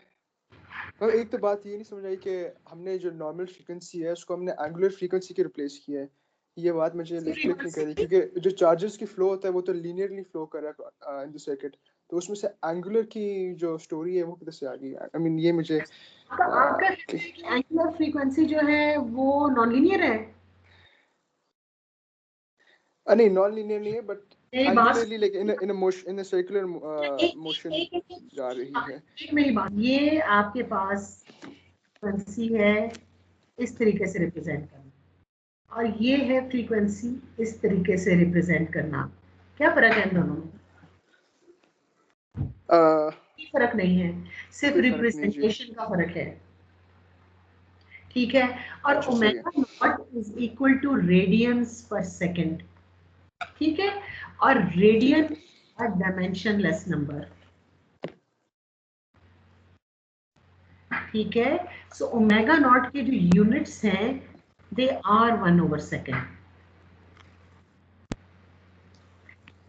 मैम एक तो बात ये नहीं समझ आई कि हमने जो नॉर्मल फ्रीक्वेंसी है उसको हमने एंगुलर फ्रीक्वेंसी के रिप्लेस किया है। ये बात मुझे क्लिक नहीं कर रही, क्योंकि जो चार्जेस की फ्लो होता है वो तो लीनियरली फ्लो कर रहा है इन द सर्किट, तो उसमें से एंगुलर की जो स्टोरी है वो किधर से आ गई? आई मीन ये मुझे आपका एंगुलर फ्रीक्वेंसी जो है वो नॉन लीनियर है? नहीं नॉन लीनियर नहीं है, बट मेरी बात angularly like in a motion, in a circular motion जा रही है। एक मेरी बात, ये आपके पास फ्रीक्वेंसी है इस तरीके से रिप्रेजेंट करना, और ये है फ्रीक्वेंसी इस तरीके से रिप्रेजेंट करना, क्या फर्क है इन दोनों में? फर्क नहीं है, सिर्फ रिप्रेजेंटेशन का फर्क है, ठीक है। और omega naught is equal to radians per second, ठीक है, और रेडियन अ डायमेंशनलेस नंबर, ठीक है। सो ओमेगा नॉट के जो यूनिट्स हैं they are 1/2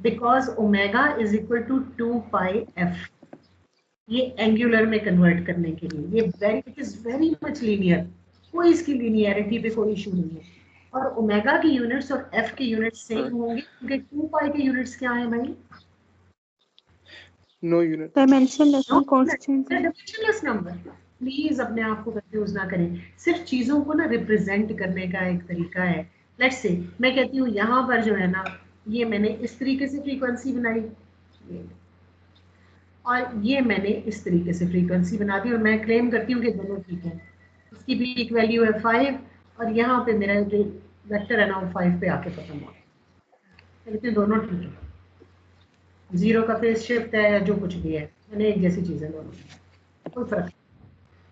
because omega is equal to 2 pi f। ये एंगुलर में कन्वर्ट करने के लिए ये it is very much linear, कोई इसकी लीनियरिटी पे कोई इशू नहीं है। और ओमेगा की यूनिट्स और f के यूनिट्स सेम होंगे, क्योंकि 2 पाई के यूनिट्स क्या है भाई? नो यूनिट, डायमेंशनलेस कांस्टेंट है। Dimensionless number. प्लीज अपने आप को कंफ्यूज ना करें, सिर्फ चीजों को ना रिप्रेजेंट करने का एक तरीका है। लेट्स से मैं कहती हूँ यहाँ पर जो है ना, ये मैंने इस तरीके से फ्रीक्वेंसी बनाई और ये मैंने इस तरीके से फ्रीक्वेंसी बना दी, और मैं क्लेम करती हूँ कि दोनों ठीक है। इसकी भी एक वैल्यू है 5 और यहाँ पे मेरा जो वेक्टर है ना वो 5 पे आके खत्म हो। लेकिन दोनों ठीक है, जीरो का फेज शिफ्ट है या जो कुछ भी है, मैंने एक जैसी चीज़ें दोनों, कोई फर्क,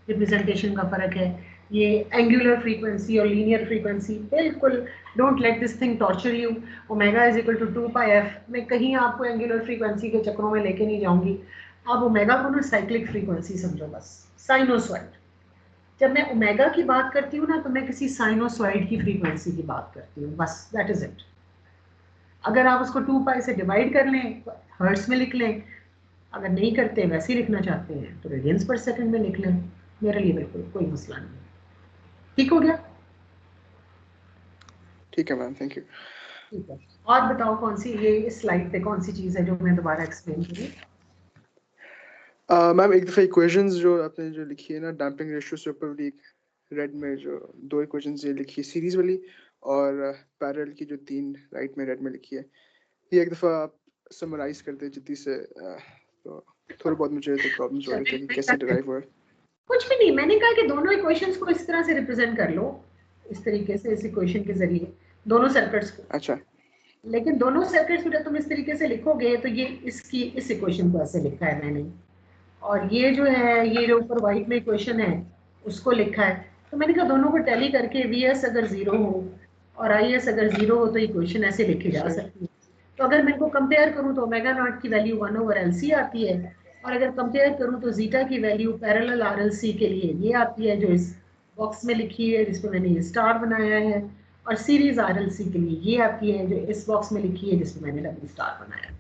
रिप्रेजेंटेशन का फर्क है, ये एंगुलर फ्रीक्वेंसी और लीनियर फ्रीक्वेंसी, बिल्कुल don't let this thing torture you. Omega is equal to 2 pi F, मैं कहीं आपको एंगुलर फ्रीक्वेंसी के चक्रों में लेके नहीं जाऊंगी, आप ओमेगा को ना साइक्लिक फ्रीक्वेंसी समझो बस, साइनोसॉइड। जब मैं ओमेगा की बात करती हूँ ना तो मैं किसी साइनोसॉइड की फ्रीक्वेंसी की बात करती हूँ, बस दैट इज इट। अगर आप उसको 2 पाई से डिवाइड कर लें तो हर्ट्ज में लिख लें, अगर नहीं करते वैसे ही लिखना चाहते हैं तो रेडियंस पर सेकंड में लिख लें, मेरे लिए बिल्कुल कोई मसला नहीं है। ठीक हो गया? ठीक है मैम, थैंक यू। ठीक है, और बताओ कौन सी ये इस स्लाइड पे कौन सी चीज़ है जो मैं दोबारा एक्सप्लेन करूँ? मैम एक दफ़ा इक्वेशंस जो आपने जो लिखी है ना डैम्पिंग रेशियो से ऊपर वाली रेड में जो दो इक्वेशंस ये लिखी है सीरीज वाली और पैरेलल की जो 3 राइट में रेड में लिखी है, ये एक दफ़ा आप समराइज कर दे जल्दी से, तो थोड़ा बहुत मुझे तो प्रॉब्लम्स हो रही थी कि कैसे डिराइव हुआ। कुछ भी नहीं, मैंने कहा कि दोनों इक्वेशंस को इस तरह से रिप्रेजेंट कर लो, इस तरीके से, इस इक्वेशन के जरिए दोनों सर्किट्स को। अच्छा, लेकिन दोनों सर्किट्स को जब तुम इस तरीके से लिखोगे तो ये इसकी इस इक्वेशन को ऐसे लिखा है मैंने, और ये जो है ये जो ऊपर व्हाइट में इक्वेशन है उसको लिखा है। तो मैंने कहा दोनों को टैली करके VS अगर 0 हो और IS अगर 0 हो तो इक्वेशन ऐसे लिखी जा सकती है। तो अगर मैं इनको कंपेयर करूं तो ओमेगा नॉट की वैल्यू 1/LC आती है, और अगर कंपेयर करूं तो जीटा की वैल्यू पैरेलल RLC के लिए ये आती है जो इस बॉक्स में लिखी है जिसमें मैंने ये स्टार बनाया है, और सीरीज RLC के लिए ये आती है जो इस बॉक्स में लिखी है जिसमें मैंने डबल स्टार बनाया है।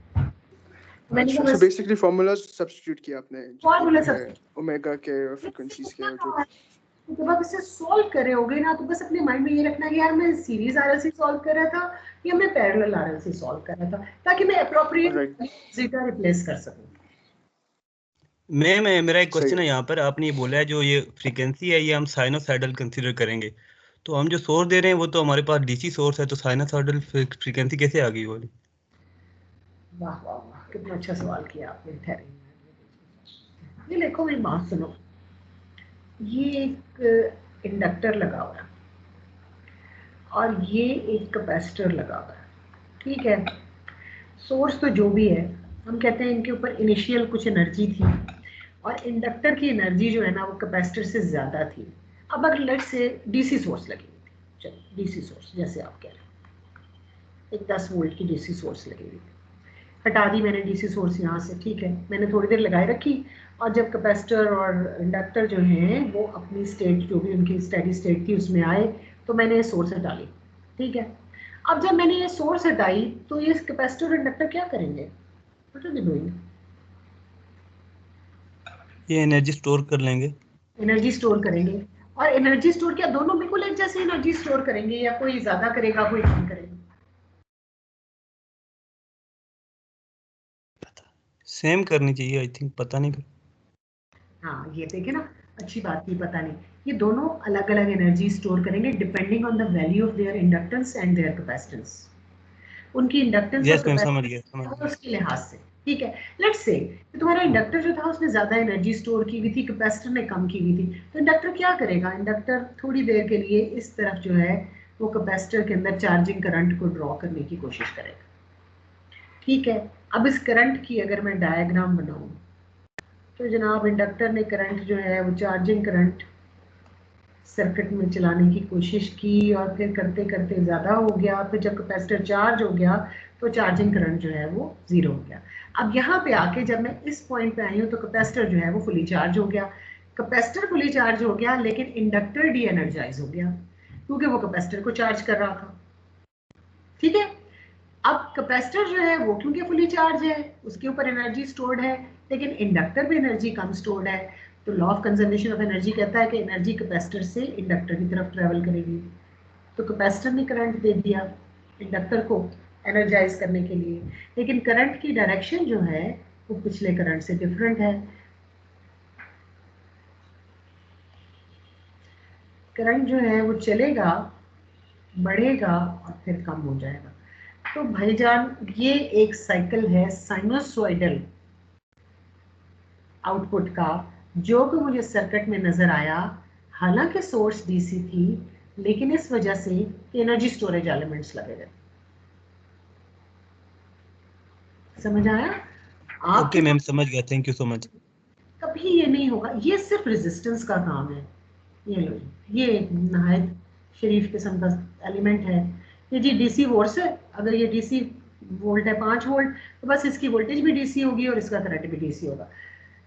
अच्छा, so बेसिकली फार्मूलाज सब्स्टिट्यूट किया आपने फार्मूला ओमेगा के फ्रीक्वेंसीज के जो तो जब आप इसे सॉल्व कर रहे होगे ना तो बस अपने माइंड में ये रखना कि यार मैं सीरीज RLC सॉल्व कर रहा था या मैं पैरेलल RLC सॉल्व कर रहा था, ताकि मैं एप्रोप्रिएट जीटा रिप्लेस कर सकूं। मैं मेरा एक क्वेश्चन है यहाँ पर, आपने ये बोला है जो ये फ्रीक्वेंसी है ये हम साइनोसाइडल कंसीडर करेंगे, तो हम जो सोर्स दे रहे हैं वो तो हमारे पास DC सोर्स है, तो साइनोसाइडल फ्रीक्वेंसी कैसे आ गई वाली? वाह वाह वाह, कितना अच्छा सवाल किया आपने। ठहरे, ये देखो मेरी बात सुनो, ये एक इंडक्टर लगा हुआ है और ये एक कैपेसिटर लगा हुआ है, ठीक है। सोर्स तो जो भी है, हम कहते हैं इनके ऊपर इनिशियल कुछ एनर्जी थी और इंडक्टर की एनर्जी जो है ना वो कैपेसिटर से ज़्यादा थी। अब अगर लेट्स से DC सोर्स लगी हुई थी, चलो DC सोर्स जैसे आप कह रहे हैं, एक 10 वोल्ट की DC सोर्स लगी हुई थी, हटा दी मैंने DC सोर्स यहाँ से, ठीक है, मैंने थोड़ी देर लगाए रखी, और जब कैपेसिटर और इंडक्टर जो हैं वो अपनी स्टेट जो भी उनकी स्टेडी स्टेट थी उसमें आए तो मैंने ये सोर्स हटा ली, ठीक है। अब जब मैंने ये सोर्स हटाई तो ये कैपेसिटर और इंडक्टर क्या करेंगे? What are they doing? ये एनर्जी स्टोर कर लेंगे। एनर्जी स्टोर करेंगे, और एनर्जी स्टोर क्या दोनों बिल्कुल एक जैसे एनर्जी स्टोर करेंगे या कोई ज़्यादा करेगा कोई कम करेगा? सेम करनी चाहिए आई थिंक, पता नहीं। हाँ ये देखे ना, अच्छी बात की, पता नहीं, ये दोनों अलग अलग एनर्जी स्टोर करेंगे depending on the value of their inductance and their capacitance, उनकी इंडक्टेंस और कैपेसिटेंस उसके लिहाज से, ठीक है। लेट्स से तुम्हारा इंडक्टर जो था उसने ज्यादा एनर्जी स्टोर की हुई थी, कैपेसिटर ने कम की हुई थी, तो इंडक्टर क्या करेगा? इंडक्टर थोड़ी देर के लिए इस तरफ जो है वो कैपेसिटर के अंदर चार्जिंग करंट को ड्रॉ करने की कोशिश करेगा, ठीक है। अब इस करंट की अगर मैं डायग्राम बनाऊं तो जनाब इंडक्टर ने करंट जो है वो चार्जिंग करंट सर्किट में चलाने की कोशिश की और फिर करते करते ज़्यादा हो गया, फिर जब कैपेसिटर चार्ज हो गया तो चार्जिंग करंट जो है वो 0 हो गया। अब यहाँ पे आके जब मैं इस पॉइंट पे आई हूँ तो कैपेसिटर जो है वो फुली चार्ज हो गया, कैपेसिटर फुली चार्ज हो गया लेकिन इंडक्टर डी एनर्जाइज हो गया क्योंकि वो कैपेसिटर को चार्ज कर रहा था, ठीक है। अब कैपेसिटर जो है वो क्योंकि फुली चार्ज है उसके ऊपर एनर्जी स्टोर्ड है, लेकिन इंडक्टर पे एनर्जी कम स्टोर्ड है, तो law of conservation of energy कहता है कि एनर्जी कैपेसिटर से इंडक्टर की तरफ ट्रेवल करेगी, तो कैपेसिटर ने करंट दे दिया इंडक्टर को एनर्जाइज करने के लिए, लेकिन करंट की डायरेक्शन जो है वो पिछले करंट से डिफरेंट है। करंट जो है वो चलेगा, बढ़ेगा और फिर कम हो जाएगा। तो भाईजान ये एक साइकिल है साइनोसॉइडल आउटपुट का जो कि मुझे सर्किट में नजर आया, हालांकि सोर्स DC थी लेकिन इस वजह से एनर्जी स्टोरेज एलिमेंट्स लगे गए। समझ आया? आप ओके मैम, समझ गया, थैंक यू सो मच। कभी ये नहीं होगा, ये सिर्फ रेजिस्टेंस का काम है। ये लो, ये नहायत शरीफ किस्म का एलिमेंट है। ये जी डीसी वोल्ट है, अगर ये डीसी वोल्ट है 5 वोल्ट, तो बस इसकी वोल्टेज भी डीसी होगी और इसका करंट भी डीसी होगा।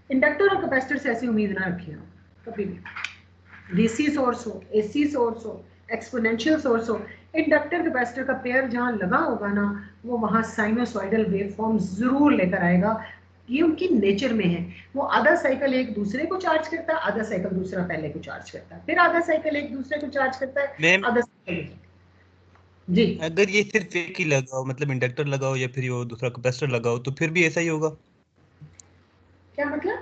इंडक्टर और कैपेसिटर से ऐसी उम्मीद ना रखिए आप कभी भी। डीसी सोर्स हो, एसी सोर्स हो, एक्सपोनेंशियल सोर्स हो, इंडक्टर कैपेसिटर का पेयर जहां लगा होगा ना, वो वहां साइनोसॉइडल वेवफॉर्म जरूर लेकर आएगा। ये उनकी नेचर में है। वो आधा साइकिल एक दूसरे को चार्ज करता है, आधा साइकिल दूसरा पहले को चार्ज करता है, फिर आधा साइकिल एक दूसरे को चार्ज करता है, मैम आधा साइकिल। जी, अगर ये सिर्फ एक ही लगाओ, मतलब इंडक्टर लगाओ या फिर वो दूसरा कैपेसिटर लगाओ, तो फिर भी ऐसा ही होगा? क्या मतलब?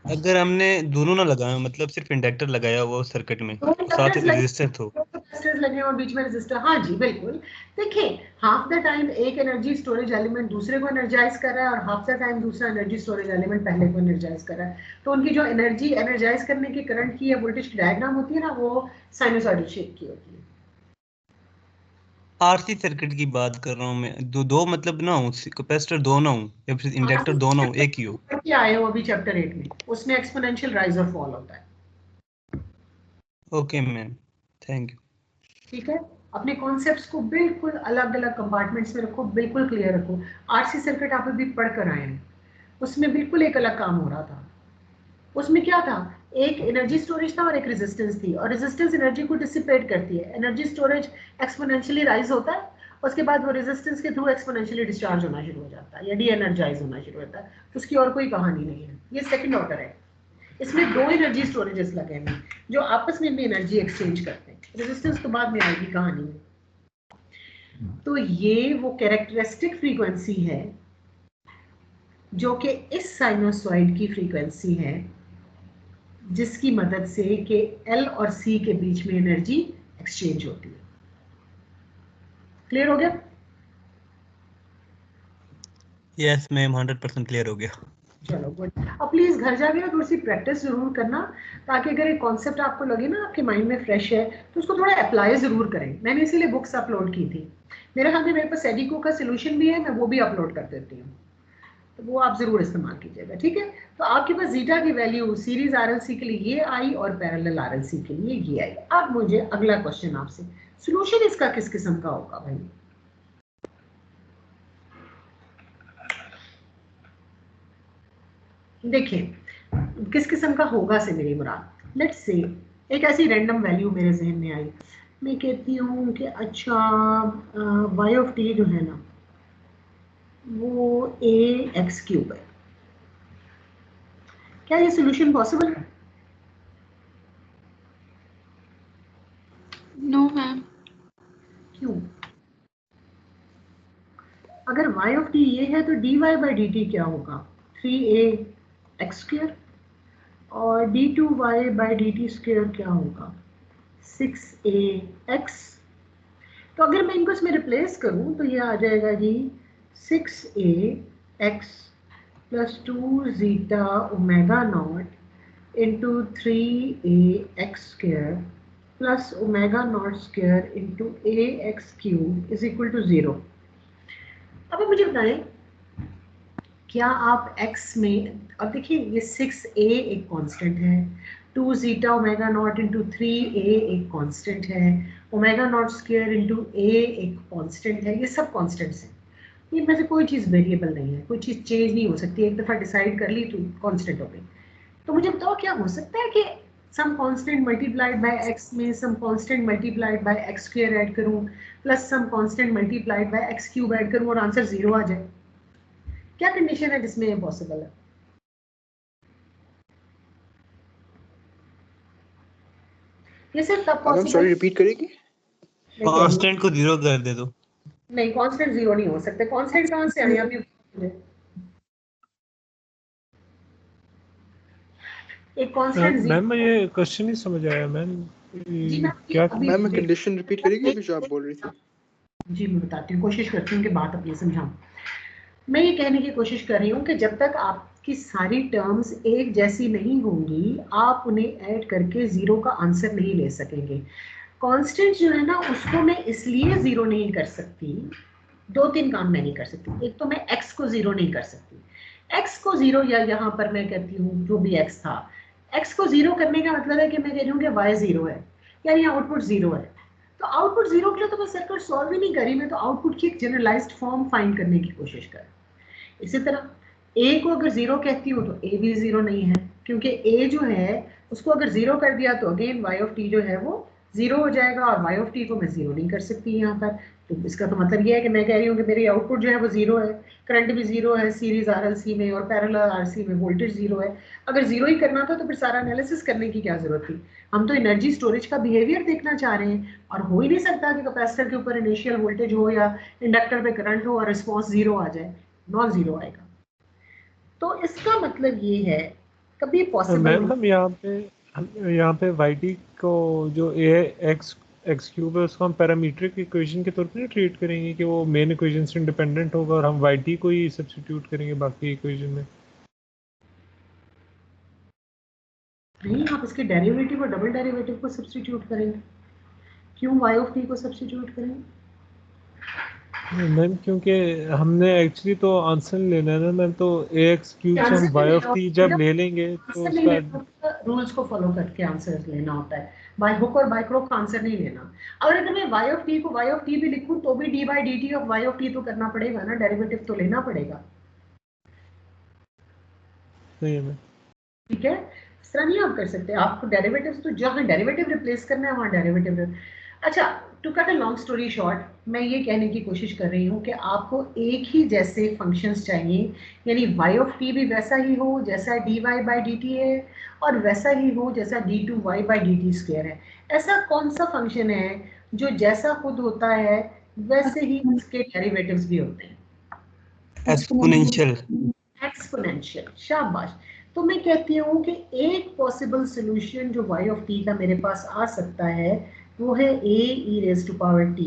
अगर हमने दोनों ना लगाया, मतलब सिर्फ इंडक्टर लगाया वो सर्किट में, साथ रेजिस्टेंस हो, कैपेसिटर्स लगे और बीच में रेजिस्टर, हाँ जी बिल्कुल। देखिए, हाफ द टाइम एक एनर्जी स्टोरेज एलिमेंट दूसरे को एनर्जाइज कर रहा है और हाफ द टाइम दूसरा एनर्जी स्टोरेज एलिमेंट पहले को एनर्जाइज कर रहा है। तो उनकी जो एनर्जी एनर्जाइज करने की करंट की या वोल्टेज की डायग्राम होती है ना, वो साइनोसॉइडल शेप की होती है। आरसी सर्किट की बात कर रहा हूँ मैं। दो मतलब ना हो, कैपेसिटर दो ना हो या फिर इंडक्टर दो ना हो, एक ही हो। क्या आए हो अभी चैप्टर 8 में, उसमें एक्सपोनेंशियल राइज और फॉल होता है। Okay ma'am, thank you. ठीक है, अपने कॉन्सेप्ट्स को बिल्कुल अलग अलग कंपार्टमेंट्स में रखो, बिल्कुल क्लियर रखो। आरसी सर्किट आप अभी पढ़ कर आए हैं, उसमें बिल्कुल एक अलग काम हो रहा था। उसमें क्या था, एक एनर्जी स्टोरेज था और एक रेजिस्टेंस थी, और रेजिस्टेंस एनर्जी को डिसिपेट करती है। एनर्जी स्टोरेज एक्सपोनेंशियली राइज होता है, उसके बाद वो रेजिस्टेंस के थ्रू एक्सपोनेंशियली डिस्चार्ज होना शुरू हो जाता है या डी एनर्जाइज होना शुरू होता है। उसकी और कोई कहानी नहीं है। ये सेकंड ऑर्डर है। इसमें दो एनर्जी स्टोरेजेस लगे हैं जो आपस में भी एनर्जी एक्सचेंज करते हैं। रेजिस्टेंस तो बाद में आएगी कहानी में। तो ये वो कैरेक्टरिस्टिक फ्रीक्वेंसी है जो कि इस साइनोसॉइड की फ्रीक्वेंसी है, जिसकी मदद से कि L और C के बीच में एनर्जी एक्सचेंज होती है। क्लियर हो गया? यस मैम, 100% क्लियर हो गया। चलो गुड। अब प्लीज घर जाके ना थोड़ी सी प्रैक्टिस जरूर करना, ताकि अगर एक कॉन्सेप्ट आपको लगे ना आपके माइंड में फ्रेश है, तो उसको थोड़ा अप्लाई जरूर करें। मैंने इसीलिए बुक्स अपलोड की थी। मेरे ख्याल में मेरे पास एडिको का सोल्यूशन भी है, मैं वो भी अपलोड कर देती हूँ, तो वो आप जरूर इस्तेमाल कीजिएगा। ठीक है, तो आपके पास जीटा की वैल्यू सीरीज आरएलसी के लिए ये आई और पैरेलल आरएलसी के लिए ये आई। अब मुझे अगला क्वेश्चन आपसे, सोल्यूशन इसका किस किस्म का होगा भाई? देखिए, किस किस्म का होगा से मेरी मुराद, लेट्स से एक ऐसी रैंडम वैल्यू मेरे जहन में आई। मैं कहती हूँ कि अच्छा y ऑफ t जो है ना, वो ax³ है। क्या ये सोल्यूशन पॉसिबल है? No ma'am. क्यों? अगर y ऑफ t ये है तो dy/dt क्या होगा? 3ax², और d2y/dt² क्या होगा? 6ax। तो अगर मैं इनको इसमें रिप्लेस करूं तो ये आ जाएगा जी 6ax plus 2 zeta omega naught into 3ax² plus omega naught square into ax³ is equal to 0। अब मुझे बताएं, क्या आप x में, अब देखिए ये 6a एक कांस्टेंट है, 2 zeta omega naught into 3a एक कांस्टेंट है, omega naught square into a एक कांस्टेंट है, ये सब कांस्टेंट्स हैं। इनमें से कोई चीज़ वेरिएबल नहीं है, कोई चीज़ चेंज नहीं हो सकती, एक दफ़ा डिसाइड कर ली तो कांस्टेंट हो गई। तो मुझे बताओ क्या हो सकता है कि some constant multiplied by x में some constant multiplied by x² add करूं plus some constant multiplied by x³ add करूं और आंसर 0 आ जाए? क्या कंडीशन है जिसमें ये पॉसिबल है? ये सिर्फ तब पॉसिबल, सॉरी रिपीट करेंगे? कांस्टेंट को 0 कर दे दो। नहीं, कांस्टेंट 0 नहीं हो सकते। कांस्टेंट कहां से आए? अभी एक कांस्टेंट मैम ये क्वेश्चन ही समझ आया मैम, क्या मैम मैं कंडीशन रिपीट करेंगे अभी जो आप बोल रही थी? जी मैं बताती हूँ, कोशिश करती हूँ कि बात अपनी समझाऊं। मैं ये कहने की कोशिश कर रही हूँ कि जब तक आपकी सारी टर्म्स एक जैसी नहीं होंगी, आप उन्हें ऐड करके 0 का आंसर नहीं ले सकेंगे। कांस्टेंट जो है ना, उसको मैं इसलिए 0 नहीं कर सकती दो तीन काम मैं नहीं कर सकती। एक तो मैं x को 0 नहीं कर सकती, x को 0 या यहाँ पर मैं कहती हूँ जो भी x था, x को 0 करने का मतलब है कि मैं कह रही हूँ कि y 0 है या यहाँ आउटपुट 0 है। तो आउटपुट 0 के लिए तो मैं सर्किट सॉल्व ही नहीं करी, मैं तो आउटपुट की एक जनरलाइज्ड फॉर्म फाइंड करने की कोशिश कर। इसी तरह a को अगर 0 कहती हूँ तो a भी 0 नहीं है, क्योंकि a जो है उसको अगर 0 कर दिया तो अगेन y ऑफ t जो है वो 0 हो जाएगा, और y ऑफ t को मैं 0 नहीं कर सकती यहाँ पर। तो इसका तो मतलब ये है कि मैं कह रही हूँ कि मेरी आउटपुट जो है वो 0 है, करंट भी 0 है सीरीज RLC में, और पैरेलल RC में वोल्टेज 0 है। अगर 0 ही करना था तो फिर सारा एनालिसिस करने की क्या जरूरत थी? हम तो एनर्जी स्टोरेज का बिहेवियर देखना चाह रहे हैं, और हो ही नहीं सकता कि कैपेसिटर के ऊपर इनिशियल वोल्टेज हो या इंडक्टर पे करंट हो और रिस्पॉन्स 0 आ जाए, नॉन 0 आएगा। तो इसका मतलब ये है कभी पॉसिबल मैम हम यहाँ पे yt को जो x क्यूब है उसको हम पैरामीट्रिक इक्वेशन के तौर पे ट्रीट करेंगे कि वो मेन इक्वेशन से इंडिपेंडेंट होगा और हम yt को ही सब्स्टिट्यूट करेंगे बाकी इक्वेशन में। नहीं, आप इसके डेरिवेटिव और डबल डेरिवेटिव को सब्स्टिट्यूट करेंगे। क्यों y ऑफ t को सब्स्टिट्यूट करेंगे? मैम क्योंकि हमने एक्चुअली तो आंसर लेना है ना मैम, तो ax क्यूब से हम y ऑफ t जब ले लेंगे तो उसका रूल्स को फॉलो करके आंसर लेना होता है, बाय हुक और बाय क्रोक आंसर नहीं लेना। अगर मैं y ऑफ t को y ऑफ t भी लिखूं तो भी d by dt of y of t तो करना पड़ेगा ना, डेरिवेटिव तो लेना पड़ेगा। सही है मैम, ठीक है, इस तरह नहीं आप कर सकते। आपको डेरिवेटिव्स तो जहां डेरिवेटिव रिप्लेस करना है वहां डेरिवेटिव। अच्छा, to cut a long story short, मैं ये कहने की कोशिश कर रही हूँ कि आपको एक ही जैसे फंक्शंस चाहिए, यानी y ऑफ t भी वैसा ही हो जैसा dy बाई dt है, और वैसा ही हो जैसा d2y बाई dt स्क्वायर है। ऐसा कौन सा फंक्शन है जो जैसा खुद होता है वैसे ही उसके डेरिवेटिव्स भी होते हैं? एक्सपोनेंशियल। एक्सपोनेंशियल, शाबाश। तो मैं कहती हूँ कि एक पॉसिबल सोल्यूशन जो y ऑफ t का मेरे पास आ सकता है वो है a e raise to power t,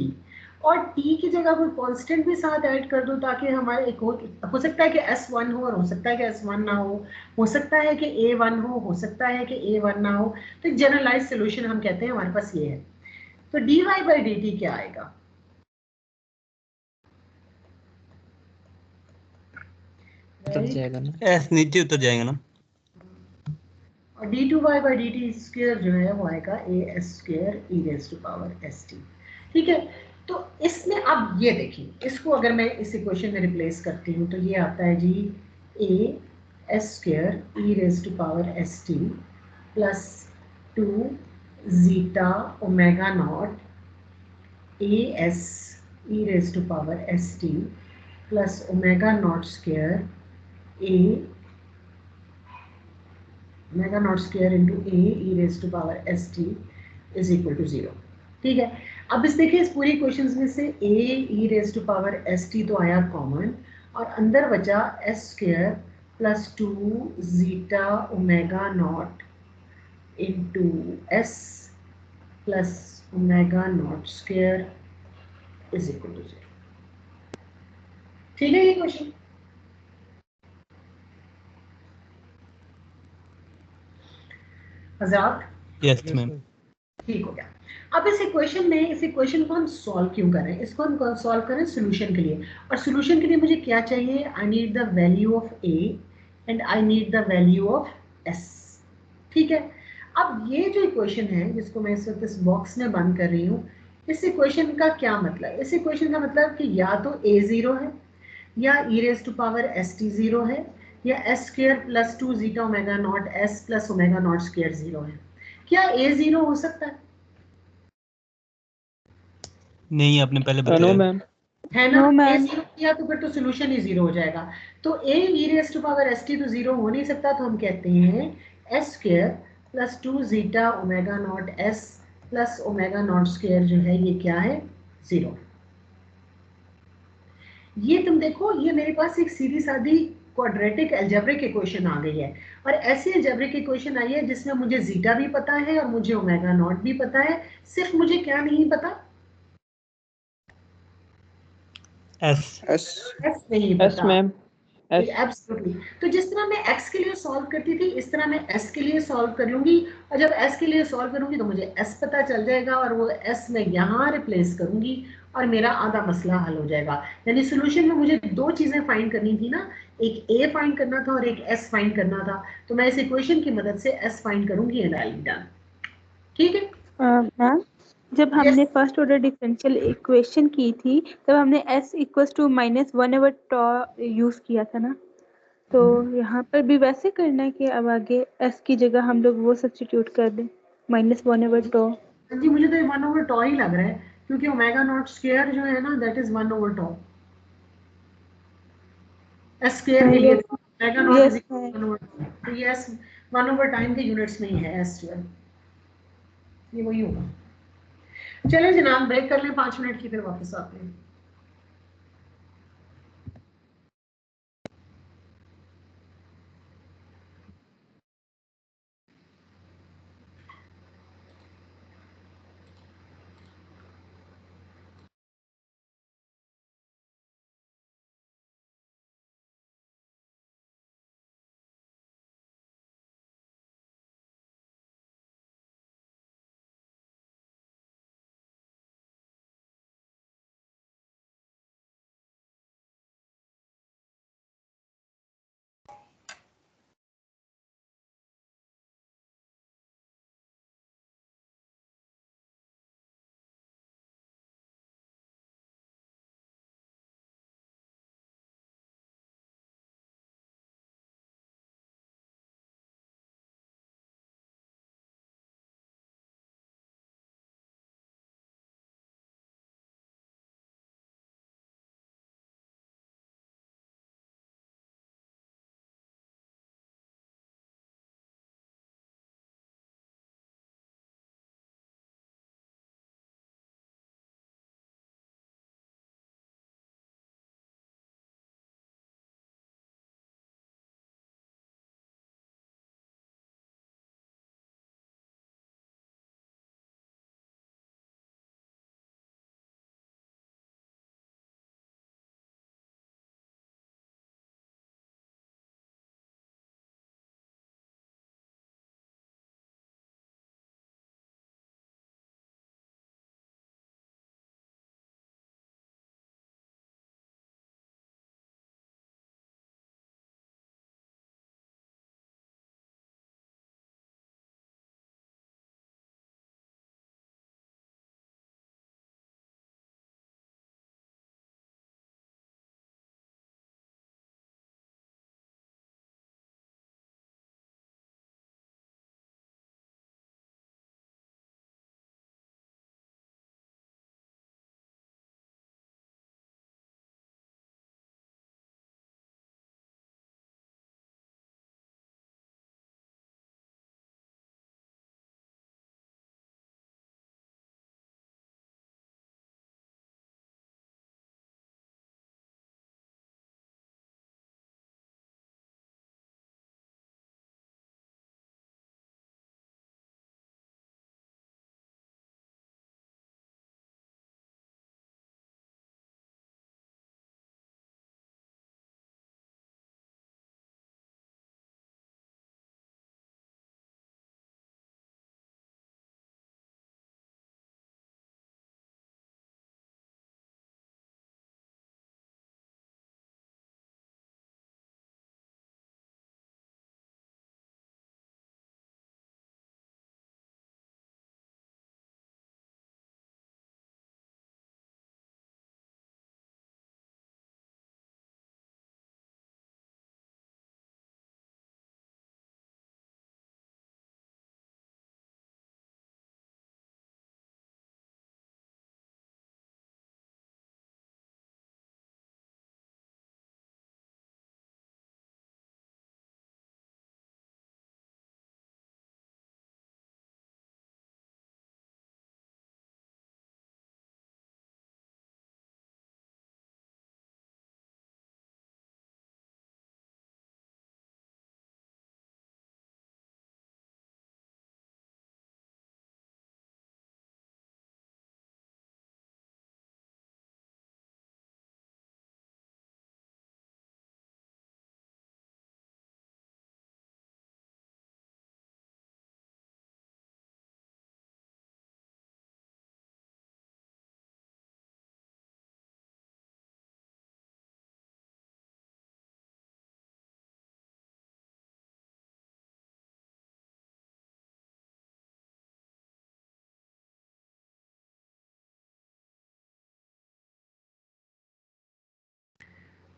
और t की जगह कोई कांस्टेंट भी साथ ऐड कर दो ताकि हमारे एक हो सकता है कि s1 हो और हो सकता है कि s1 ना हो सकता है कि a1 हो सकता है कि a1 ना हो। तो जनरलाइज सोल्यूशन हम कहते हैं हमारे पास ये है। तो dy बाई dt क्या आएगा? एस नीचे उतर जाएगा ना, और d2y बाई dt स्क्वायर जो है वो आएगा a s square e raise to power st। ठीक है, तो इसमें अब ये देखिए, इसको अगर मैं इस इक्वेशन में रिप्लेस करती हूँ तो ये आता है जी a s square e raise to power st plus 2 zeta omega naught a s e raise to power st plus omega naught square a omega naught square into a e raise to power st is equal to 0। ठीक है, अब इस देखिए इस पूरी questions में से a e raise to power st तो आया कॉमन, और अंदर बचा s square plus 2 zeta omega naught into s plus omega naught square is equal to 0। ठीक है ये क्वेश्चन? हज़रात यस मैम। ठीक हो गया। अब इस इक्वेशन को हम सॉल्व क्यों कर रहे हैं? इसको हम सॉल्व करें सोल्यूशन के लिए, और सोल्यूशन के लिए मुझे क्या चाहिए? I need the value of a and I need the value of s। ठीक है, अब ये जो इक्वेशन है जिसको मैं इस वक्त इस बॉक्स में बंद कर रही हूँ, इस इक्वेशन का क्या मतलब? इस इक्वेशन का मतलब कि या तो a 0 है, या e raise to power st 0 है, या s square plus 2 zeta omega naught s plus omega naught square 0 है। क्या a 0 हो सकता है? नहीं, आपने पहले नो बताया मैम, है ना? No, a ma'am. 0 किया तो फिर तो सोल्यूशन ही 0 हो जाएगा। तो a e raise to power st तो 0 हो नहीं सकता, तो हम कहते हैं s square plus 2 zeta omega naught s plus omega naught square जो है ये क्या है? 0। ये तुम देखो, ये मेरे पास एक सीधी सादी क्वाड्रेटिक अलजेब्रिक इक्वेशन आ गई है, और ऐसी अलजेब्रिक इक्वेशन आई है जिसमें मुझे जीटा भी पता है और मुझे ओमेगा नॉट भी पता है, सिर्फ मुझे क्या नहीं पता? एस नहीं एस पता। Ma'am, S. एब्सोल्युटली। तो जिस तरह मैं x के लिए सॉल्व करती थी इस तरह मैं s के लिए सॉल्व कर लूंगी, और जब s के लिए सॉल्व करूंगी तो मुझे s पता चल जाएगा, और वो s मैं यहाँ रिप्लेस करूंगी और मेरा आधा मसला हल हो जाएगा। यानी सोल्यूशन में मुझे दो चीजें फाइंड करनी थी ना, एक ए फाइंड करना था और एक एस फाइंड करना था, तो मैं इस इक्वेशन की मदद से एस फाइंड करूंगी एंड आई एम डन। ठीक है मैम, जब हमने फर्स्ट ऑर्डर डिफरेंशियल इक्वेशन की थी तब हमने s इक्वल्स टू -1/τ यूज किया था ना, तो यहाँ पर भी वैसे करना है कि अब आगे s की जगह हम लोग वो सब्स्टिट्यूट कर दें -1/τ। हाँ जी, मुझे तो 1/τ ही लग रहा है, क्योंकि ओमेगा नॉट स्क्वायर जो है ना दैट इज 1/τ। एस स्क्वायर के लिए yes omega naught is yes equal to 1/τ, तो ये एस 1/टाइम के यूनिट्स में ही है एस जो है, ये वही होगा। चलिए जनाब ब्रेक कर लें 5 मिनट की, फिर वापस आते हैं।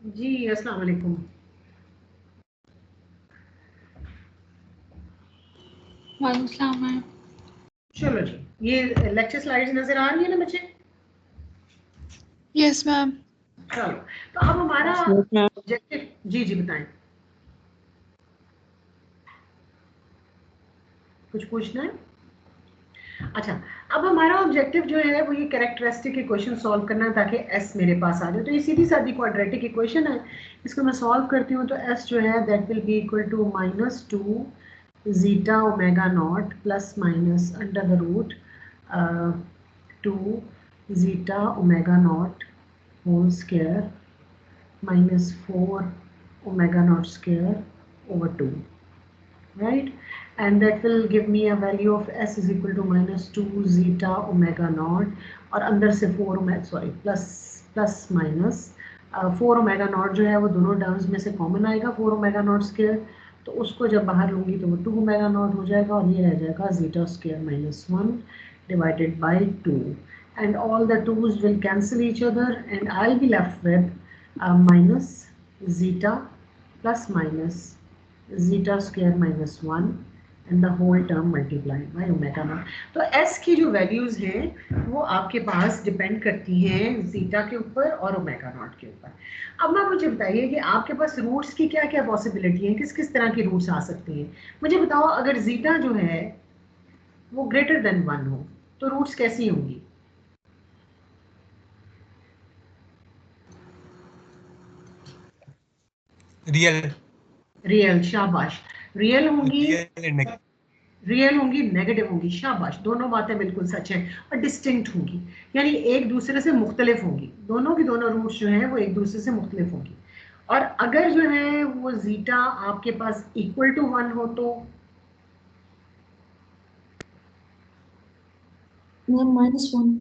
जी अस्सलाम वालेकुम। वालेकुम सलाम मैम। चलो जी, ये लेक्चर स्लाइड्स नजर आ रही है ना बच्चे? Yes ma'am. चलो, तो अब हमारा Yes, ma'am. ऑब्जेक्टिव, जी जी बताएं, कुछ पूछना है? अच्छा, अब हमारा ऑब्जेक्टिव जो है वो ये कैरेक्टरिस्टिक इक्वेशन सॉल्व करना है ताकि s मेरे पास आ जाए। तो ये सीधी सादी क्वाड्रेटिक इक्वेशन है, इसको मैं सॉल्व करती हूँ तो s जो है that will be equal to -2 zeta omega naught plus minus under the root 2 zeta omega naught whole square -4 omega naught square over 2, right? And that will give me a value of s is equal to -2 zeta omega naught, और अंदर से 4 omega, sorry plus minus 4 omega naught जो है वो दोनों terms में से common आएगा, 4 ओमेगा नॉट स्क्वायर, तो उसको जब बाहर लूँगी तो वो 2 ओमेगा नॉट हो जाएगा और ये रह जाएगा zeta square -1 divided by 2, and all the 2's will cancel each other and I'll be left with minus zeta plus minus zeta square -1 and the whole term multiplied by omega naught। तो s की जो values हैं वो आपके पास depend करती हैं zeta के ऊपर और ओमेगा नॉट के ऊपर। अब ना मुझे बताइए कि आपके पास रूट्स की क्या क्या पॉसिबिलिटी है, किस किस तरह की रूट्स आ सकती हैं। मुझे बताओ, अगर zeta जो है वो ग्रेटर देन 1 हो तो रूट्स कैसी होंगी? रियल, शाबाश, रियल होंगी, रियल होंगी, नेगेटिव होंगी, शाबाश, दोनों बातें बिल्कुल सच हैं, और डिस्टिंक्ट होंगी, यानी एक दूसरे से मुख्तलिफ होंगी, दोनों की दोनों रूट्स जो हैं वो एक दूसरे से मुख्तलिफ होंगी। और अगर जो है वो जीटा आपके पास इक्वल टू 1 हो तो -1।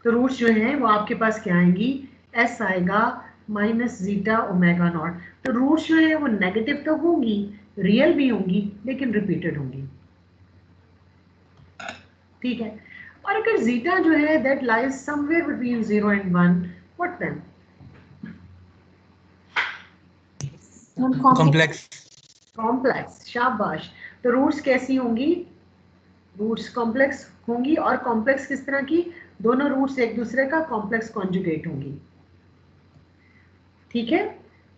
तो रूट्स जो हैं वो आपके पास क्या आएंगी, एस आएगा माइनस जीटा ओमेगा नॉट। तो रूट्स जो है वो नेगेटिव तो होंगी, रियल भी होंगी, लेकिन रिपीटेड होंगी, ठीक है। और अगर जीटा जो है that lies somewhere between 0 and 1, what then? Complex. Complex, शाबाश। तो रूट्स कैसी होंगी? रूट्स कॉम्प्लेक्स होंगी, और कॉम्प्लेक्स किस तरह की? दोनों रूट्स एक दूसरे का कॉम्प्लेक्स कॉन्जुगेट होंगी, ठीक है।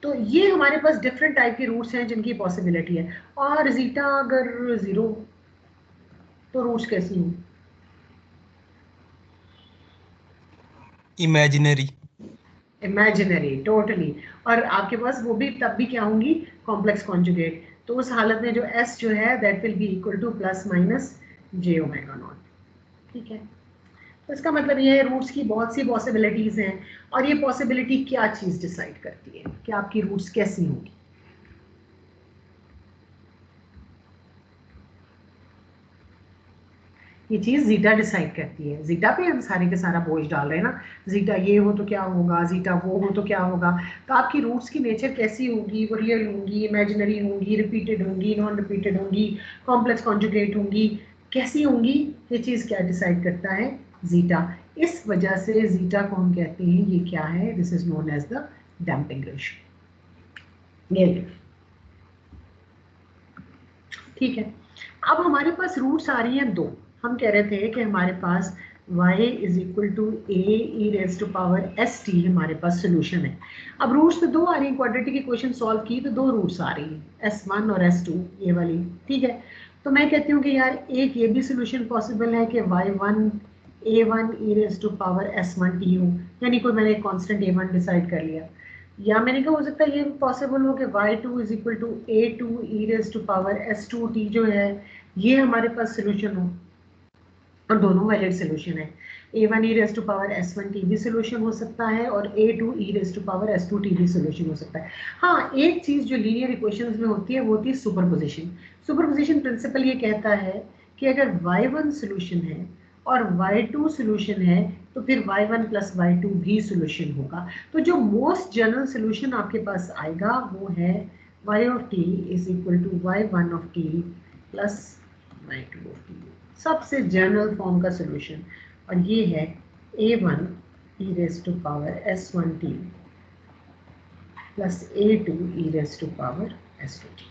तो ये हमारे पास डिफरेंट टाइप के रूट्स हैं जिनकी पॉसिबिलिटी है। और जीटा अगर 0 तो रूट्स कैसी होंगी? इमेजिनरी। Imaginary, totally. और आपके पास वो भी तब भी क्या होंगी, कॉम्प्लेक्स कॉन्जुगेट। तो उस हालत में जो s जो है that will be equal two plus minus j omega naught, ठीक है। तो इसका मतलब ये है रूट्स की बहुत सी पॉसिबिलिटीज हैं, और ये पॉसिबिलिटी क्या चीज डिसाइड करती है कि आपकी रूट्स कैसी होंगी। ये चीज जीटा डिसाइड करती है, जीटा पे हम सारे के सारा बोझ डाल रहे हैं ना, जीटा ये हो तो क्या होगा, जीटा वो हो तो क्या होगा। तो आपकी रूट्स की नेचर कैसी होगी, वो रियल होंगी, इमेजिनरी होंगी, रिपीटेड होंगी, नॉन रिपीटेड होंगी, कॉम्प्लेक्स कॉन्जुगेट होंगी, कैसी होंगी, ये चीज क्या डिसाइड करता है, जीटा। इस वजह से जीटा को हम कहते हैं, ये क्या है, this is known as the damping ratio, ठीक है। अब हमारे पास रूट्स आ रही हैं 2। हम कह रहे थे कि हमारे पास y is equal to A E raise to power S T हमारे पास सोल्यूशन है। अब रूट्स तो 2 आ रही हैं, क्वाड्रेटिक इक्वेशन सॉल्व की तो 2 रूट्स आ रही हैं, S1 और S2, ये वाली, ठीक है। तो मैं कहती हूँ कि यार एक ये भी सोल्यूशन पॉसिबल है कि y1 a1 E raise to power S1 T हो, यानी कोई मैंने कॉन्स्टेंट a1 डिसाइड कर लिया, या मैंने कहा हो सकता है ये पॉसिबल हो कि y2 is equal to a2 E raise to power S2t जो है ये हमारे पास सोल्यूशन हो, और दोनों वैलिड सोल्यूशन है। a1 E raise to power S1t भी सोल्यूशन हो सकता है, और a2 E raise to power S2t भी सोल्यूशन हो सकता है। हाँ, एक चीज जो लीनियर इक्वेशंस में होती है वो होती है सुपरपोजिशन। सुपरपोजिशन प्रिंसिपल ये कहता है कि अगर y1 सोल्यूशन है और y2 सोल्यूशन है तो फिर y1 प्लस y2 भी सोल्यूशन होगा। तो जो मोस्ट जनरल सोल्यूशन आपके पास आएगा वो है y of t is equal to y1 of t plus y2 of t, सबसे जनरल फॉर्म का सोल्यूशन, और ये है a1 e raise to power s1t plus A2 e raise to power S2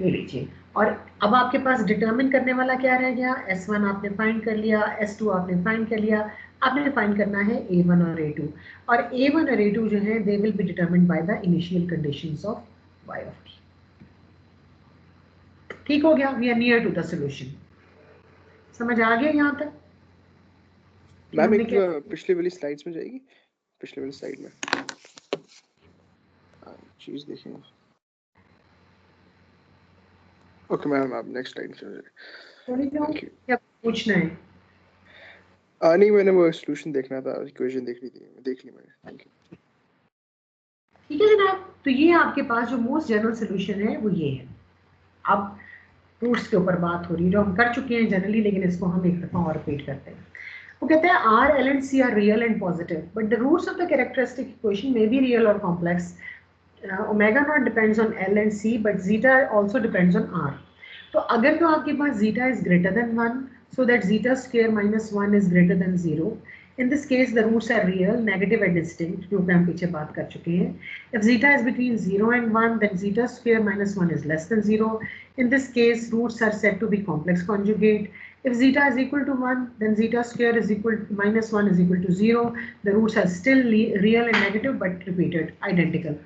ले लीजिए। और अब आपके पास डिटरमिन करने वाला क्या रह गया? S1 आपने फाइंड कर लिया, S2 आपने फाइंड कर लिया, आपने फाइंड करना है A1 और A2, और A1 और A2 जो है they will be determined by the initial conditions of y of t। ठीक हो गया, we are near to the solution. समझ आ गया यहाँ तक? मैम एक पिछले वाली स्लाइड्स में जाएगी, पिछले वाली स्लाइड में चीज देखेंगे। ओके मैम, आप नेक्स्ट स्लाइड चलिए। क्या पूछना है? नहीं, मैंने वो सॉल्यूशन देखना था, इक्वेशन देख ली थी, देख ली मैंने। Thank you. ठीक है जनाब, तो ये आपके पास जो मोस्ट जनरल सॉल्यूशन है वो ये है। अब रूट्स के ऊपर बात हो रही है जो हम कर चुके हैं जनरली, लेकिन इसको हम एक दफा और रिपीट करते हैं। वो कहते हैं R, L and C are real and positive, but the roots of the characteristic equation may be real or complex. Omega naught depends on L and C, but zeta also depends on R. तो अगर तो आपके पास zeta is greater than 1, so that zeta square minus 1 is greater than 0. In this case, the roots are real, negative and distinct, जो कि हम पीछे बात कर चुके हैं. If zeta is between 0 and 1, then zeta square minus 1 is less than 0. In this case, roots are said to be complex conjugate. If zeta is equal to 1, then zeta square is equal to minus 1 is equal to 0. The roots are still real and negative, but repeated, identical.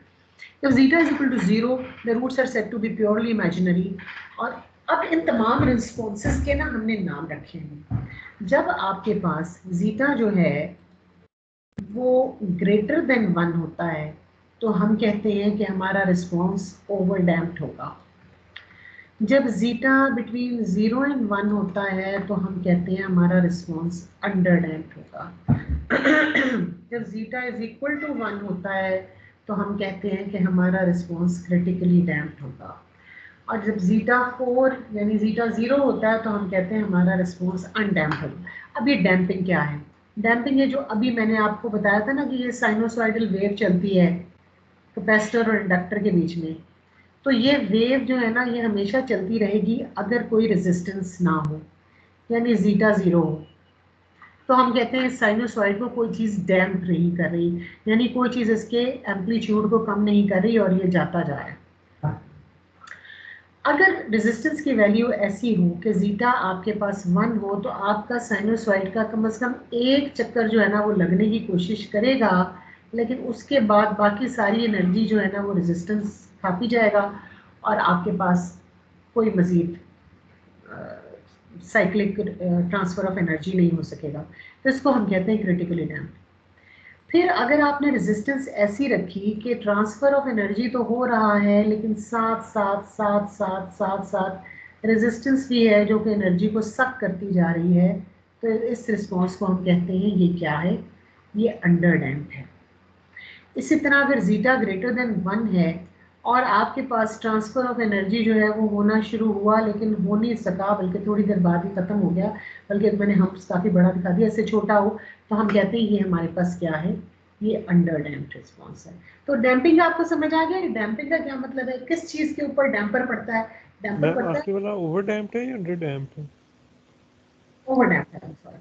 If zeta is equal to 0, the roots are said to be purely imaginary. और अब इन तमाम responses के ना हमने नाम रखे हैं। जब आपके पास जीटा जो है वो ग्रेटर देन 1 होता है तो हम कहते हैं कि हमारा रिस्पॉन्स ओवर डैम्प्ड होगा। जब जीटा बिटवीन 0 एंड 1 होता है तो हम कहते हैं हमारा रिस्पॉन्स अंडर डैम्प्ड होगा। जब जीटा इज इक्वल टू 1 होता है तो हम कहते हैं कि हमारा रिस्पॉन्स क्रिटिकली डैम्प्ड होगा। और जब जीटा 4 यानी जीटा 0 होता है तो हम कहते हैं हमारा रिस्पॉन्स अनडैम्प्ड होगा। अब ये डैम्पिंग क्या है? डैम्पिंग है जो अभी मैंने आपको बताया था ना कि ये साइनोसॉइडल वेव चलती है कैपेसिटर और इंडक्टर के बीच में। तो ये वेव जो है ना ये हमेशा चलती रहेगी अगर कोई रेजिस्टेंस ना हो, यानी जीटा 0 हो। तो हम कहते हैं साइनोसॉइड को कोई चीज़ डैम्प नहीं कर रही, यानी कोई चीज़ इसके एम्पलीट्यूड को कम नहीं कर रही और ये जाता जा रहा है। अगर रेजिस्टेंस की वैल्यू ऐसी हो कि जीटा आपके पास 1 हो तो आपका साइनोसॉइड का कम से कम एक चक्कर जो है ना वो लगने की कोशिश करेगा, लेकिन उसके बाद बाकी सारी एनर्जी जो है ना वो रेजिस्टेंस खा पी जाएगा और आपके पास कोई मज़ीद साइक्लिक ट्रांसफ़र ऑफ एनर्जी नहीं हो सकेगा। तो इसको हम कहते हैं क्रिटिकली डैम्प्ड। फिर अगर आपने रेजिस्टेंस ऐसी रखी कि ट्रांसफ़र ऑफ एनर्जी तो हो रहा है लेकिन साथ साथ रेजिस्टेंस भी है जो कि एनर्जी को सक करती जा रही है, तो इस रिस्पॉन्स को हम कहते हैं ये क्या है? ये अंडर डैम्प्ड है। इसी तरह अगर जीटा ग्रेटर देन 1 है और आपके पास ट्रांसफ़र ऑफ एनर्जी जो है वो होना शुरू हुआ लेकिन हो नहीं सका, बल्कि थोड़ी देर बाद ही ख़त्म हो गया, बल्कि मैंने हम काफ़ी बड़ा दिखा दिया, इससे छोटा हो, तो हम कहते हैं ये हमारे पास क्या है? ये अंडर डैम्प्ड रिस्पॉन्स है। तो डैम्पिंग आपको समझ आ गया? डैम्पिंग का क्या मतलब है? किस चीज़ के ऊपर डैम्पर पड़ता है? डैम्पर पड़ता है आपके वाला ओवर डैम्प्ड है या अंडर डैम्प्ड है? ओवर डैम्प्ड है, सॉरी,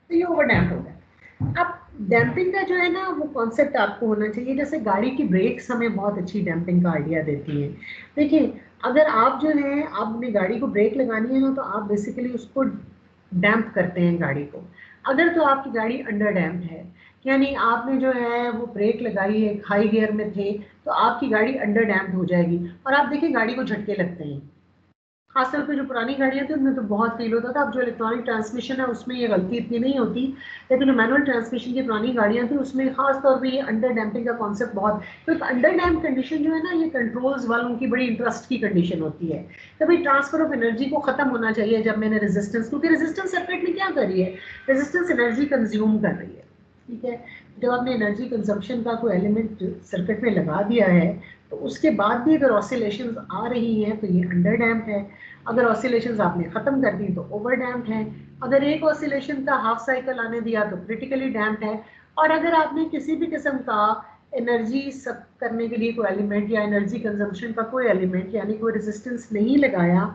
तो ये ओवर डैम्प्ड हो गया। अब डैम्पिंग का जो है ना वो कॉन्सेप्ट आपको होना चाहिए, जैसे गाड़ी की ब्रेक्स हमें बहुत अच्छी डैम्पिंग का आइडिया देती हैं। देखिए अगर आप जो है आपने गाड़ी को ब्रेक लगानी है ना तो आप बेसिकली उसको डैम्प करते हैं गाड़ी को। अगर तो आपकी गाड़ी अंडर डैम्प्ड है, यानी आपने जो है वो ब्रेक लगाई है, हाई गियर में थे, तो आपकी गाड़ी अंडर डैम्प्ड हो जाएगी और आप देखिए गाड़ी को झटके लगते हैं। खासतौर पे जो पुरानी गाड़ियाँ थी उनमें तो बहुत फील होता था। अब जो इलेक्ट्रॉनिक ट्रांसमिशन है उसमें ये गलती इतनी नहीं होती, लेकिन जो मैनुअल ट्रांसमिशन की पुरानी गाड़ियाँ थी उसमें खास तौर पे ये अंडर डैम्पिंग का कॉन्सेप्ट बहुत, तो एक अंडर डैम्प कंडीशन जो है ना ये कंट्रोल्स वालों की बड़ी इंटरेस्ट की कंडीशन होती है। तभी ट्रांसफर ऑफ एनर्जी को खत्म होना चाहिए जब मैंने रेजिस्टेंस, क्योंकि रेजिस्टेंस सर्किट में क्या कर रही है? रेजिस्टेंस एनर्जी कंज्यूम कर रही है, ठीक है। जब आपने एनर्जी कंजम्पशन का कोई एलिमेंट सर्किट में लगा दिया है तो उसके बाद भी अगर ऑसिलेशंस आ रही हैं तो ये अंडर डैम्प है। अगर ऑसिलेशंस आपने ख़त्म कर दी तो ओवर डैम्प है। अगर एक ऑसिलेशन का हाफ साइकिल आने दिया तो क्रिटिकली डैम्प है। और अगर आपने किसी भी किस्म का एनर्जी सक करने के लिए कोई एलिमेंट या एनर्जी कंजम्पशन का कोई एलिमेंट यानी कोई रेजिस्टेंस नहीं लगाया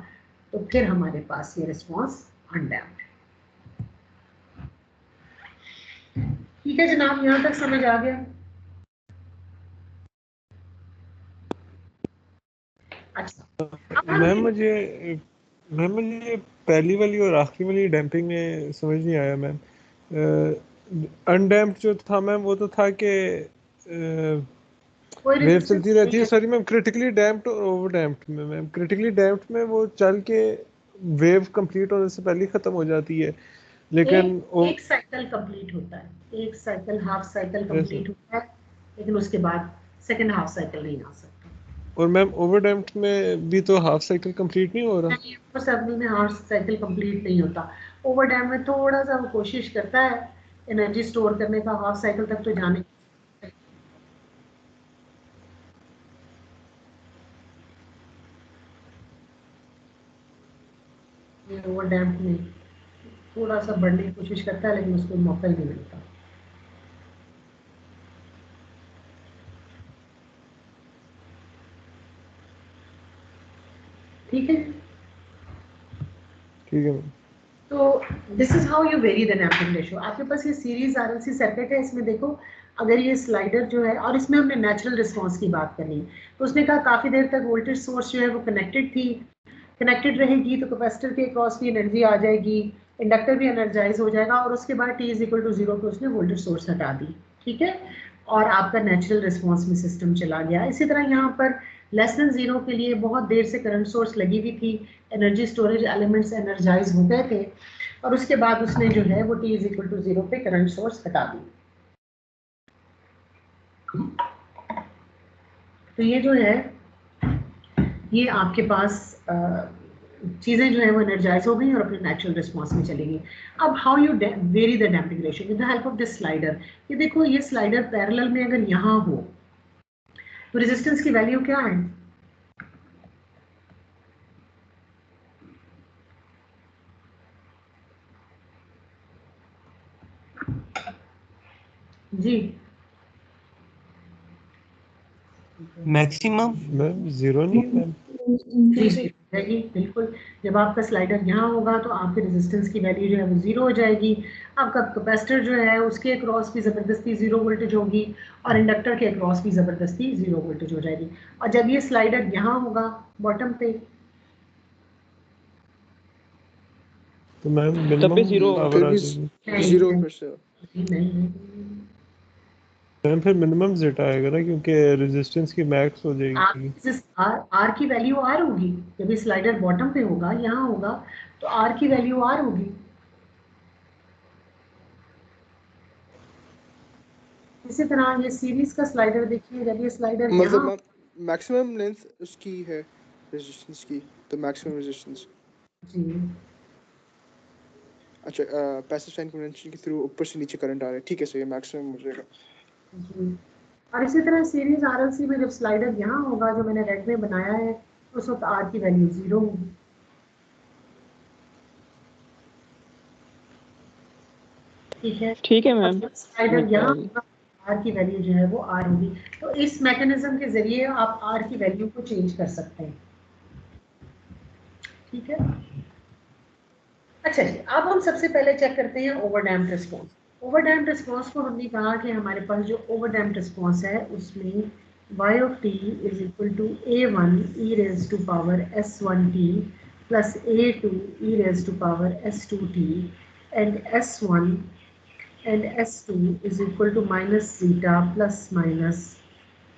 तो फिर हमारे पास ये रिस्पॉन्स अनडैम्प्ड है। ठीक है जनाब, यहाँ तक समझ आ गया? मैम मुझे पहली वाली और आखिरी वाली डैम्पिंग में समझ नहीं आया मैम। अनडैम्प्ड जो था मैम वो तो था कि वेव चलती रहती है। सॉरी मैम, क्रिटिकली डैम्प्ड और ओवर डैम्प्ड में मैम, क्रिटिकली डैम्प्ड में वो चल के वेव कंप्लीट होने से पहले खत्म हो जाती है, लेकिन एक साइकिल कंप्लीट होता है, एक साइकिल हाफ साइकिल कंप्लीट होता है, लेकिन उसके बाद सेकंड हाफ साइकिल नहीं आ सकता। और मैम ओवर डैम्प्ड में भी तो हाफ साइकिल कंप्लीट नहीं हो रहा? नहीं, उस अवधि में हाफ साइकिल कंप्लीट नहीं होता। ओवर डैम्प में थोड़ा सा वो कोशिश करता है एनर्जी स्टोर करने का, हाफ साइकिल तक तो जाने। ओवर डैम्प में थोड़ा सा बढ़ने की कोशिश करता है, लेकिन उसको मौका ही नहीं मिलता। ठीक है, ठीक है मैम। तो this is how you very the damping ratio. आपके पास ये सीरीज आरएलसी सर्किट है, इसमें देखो अगर ये स्लाइडर जो है, और इसमें हमने नेचुरल रिस्पांस की बात करनी, तो उसने कहा काफी देर तक वोल्टेज सोर्स जो है वो कनेक्टेड रहेगी, तो कैपेसिटर के क्रॉस भी एनर्जी आ जाएगी, इंडक्टर भी एनर्जाइज हो जाएगा, और उसके बाद t इज इक्वल टू 0 पे उसने वोल्टेज सोर्स हटा दी। ठीक है, और आपका नेचुरल रिस्पांस में सिस्टम चला गया। इसी तरह यहाँ पर लेस देन 0 के लिए बहुत देर से करंट सोर्स लगी हुई थी, एनर्जी स्टोरेज एलिमेंट्स एनर्जाइज हो गए थे, और उसके बाद उसने जो है वो t इज इक्वल टू 0 पे करंट सोर्स हटा दी। तो ये जो है, ये आपके पास चीज़ें जो है वो एनर्जाइज हो गई और अपने नेचुरल रिस्पांस में चलेगी। अब how you very the damping ratio with the help of this slider. ये देखो, ये स्लाइडर पैरेलल में अगर यहाँ हो तो रेजिस्टेंस की वैल्यू क्या है? जी मैक्सिमम मैम 0 नहीं मैम? रहेगी, बिल्कुल। जब आपका स्लाइडर यहाँ होगा तो आपके रेजिस्टेंस की वैल्यू जो है वो 0 हो जाएगी। आपका कैपेसिटर जो है उसके अक्रॉस भी ज़बरदस्ती 0 वोल्टेज होगी, और इंडक्टर के अक्रॉस भी ज़बरदस्ती 0 वोल्टेज हो जाएगी। और जब ये स्लाइडर यहाँ होगा बॉटम पे, तो मैम तब पे मिनिमम 0 पावर आ जाएगी। 0 फिर से नहीं, मैम फिर मिनिमम जेट आएगा ना, क्योंकि रेजिस्टेंस की मैक्स हो जाएगी। आर की वैल्यू आर होगी। जब ये स्लाइडर बॉटम पे होगा, यहाँ होगा, तो आर की वैल्यू आर होगी। इसी तरह ये सीरीज का स्लाइडर देखिए, जब ये स्लाइडर मतलब मैक्सिमम लेंथ उसकी है रेजिस्टेंस की, तो मैक्सिमम रेजिस्टेंस जी। अच्छा, पैसिव साइन कन्वेंशन के थ्रू ऊपर से नीचे करंट आ रहा है, ठीक है, सही है, मैक्सिमम हो जाएगा जी। और इसी तरह सीरीज आरएलसी में जब स्लाइडर यहाँ होगा, जो मैंने रेड में बनाया है, उस वक्त आर की वैल्यू 0 होगी। ठीक है मैम। स्लाइडर यहाँ होगा, आर की वैल्यू जो है वो आर होगी। तो इस मैकेनिज्म के जरिए आप आर की वैल्यू को चेंज कर सकते हैं। ठीक है, अच्छा जी, अब हम सबसे पहले चेक करते हैं ओवरडैम्प्ड रिस्पांस। ओवरडैम्प्ड रिस्पांस को हमने कहा कि हमारे पास जो ओवरडैम्प्ड रिस्पांस है उसमें y of t is equal to a1 e raised to power s1t plus a2 e raised to power s2t and s1 and s2 is equal to minus zeta plus minus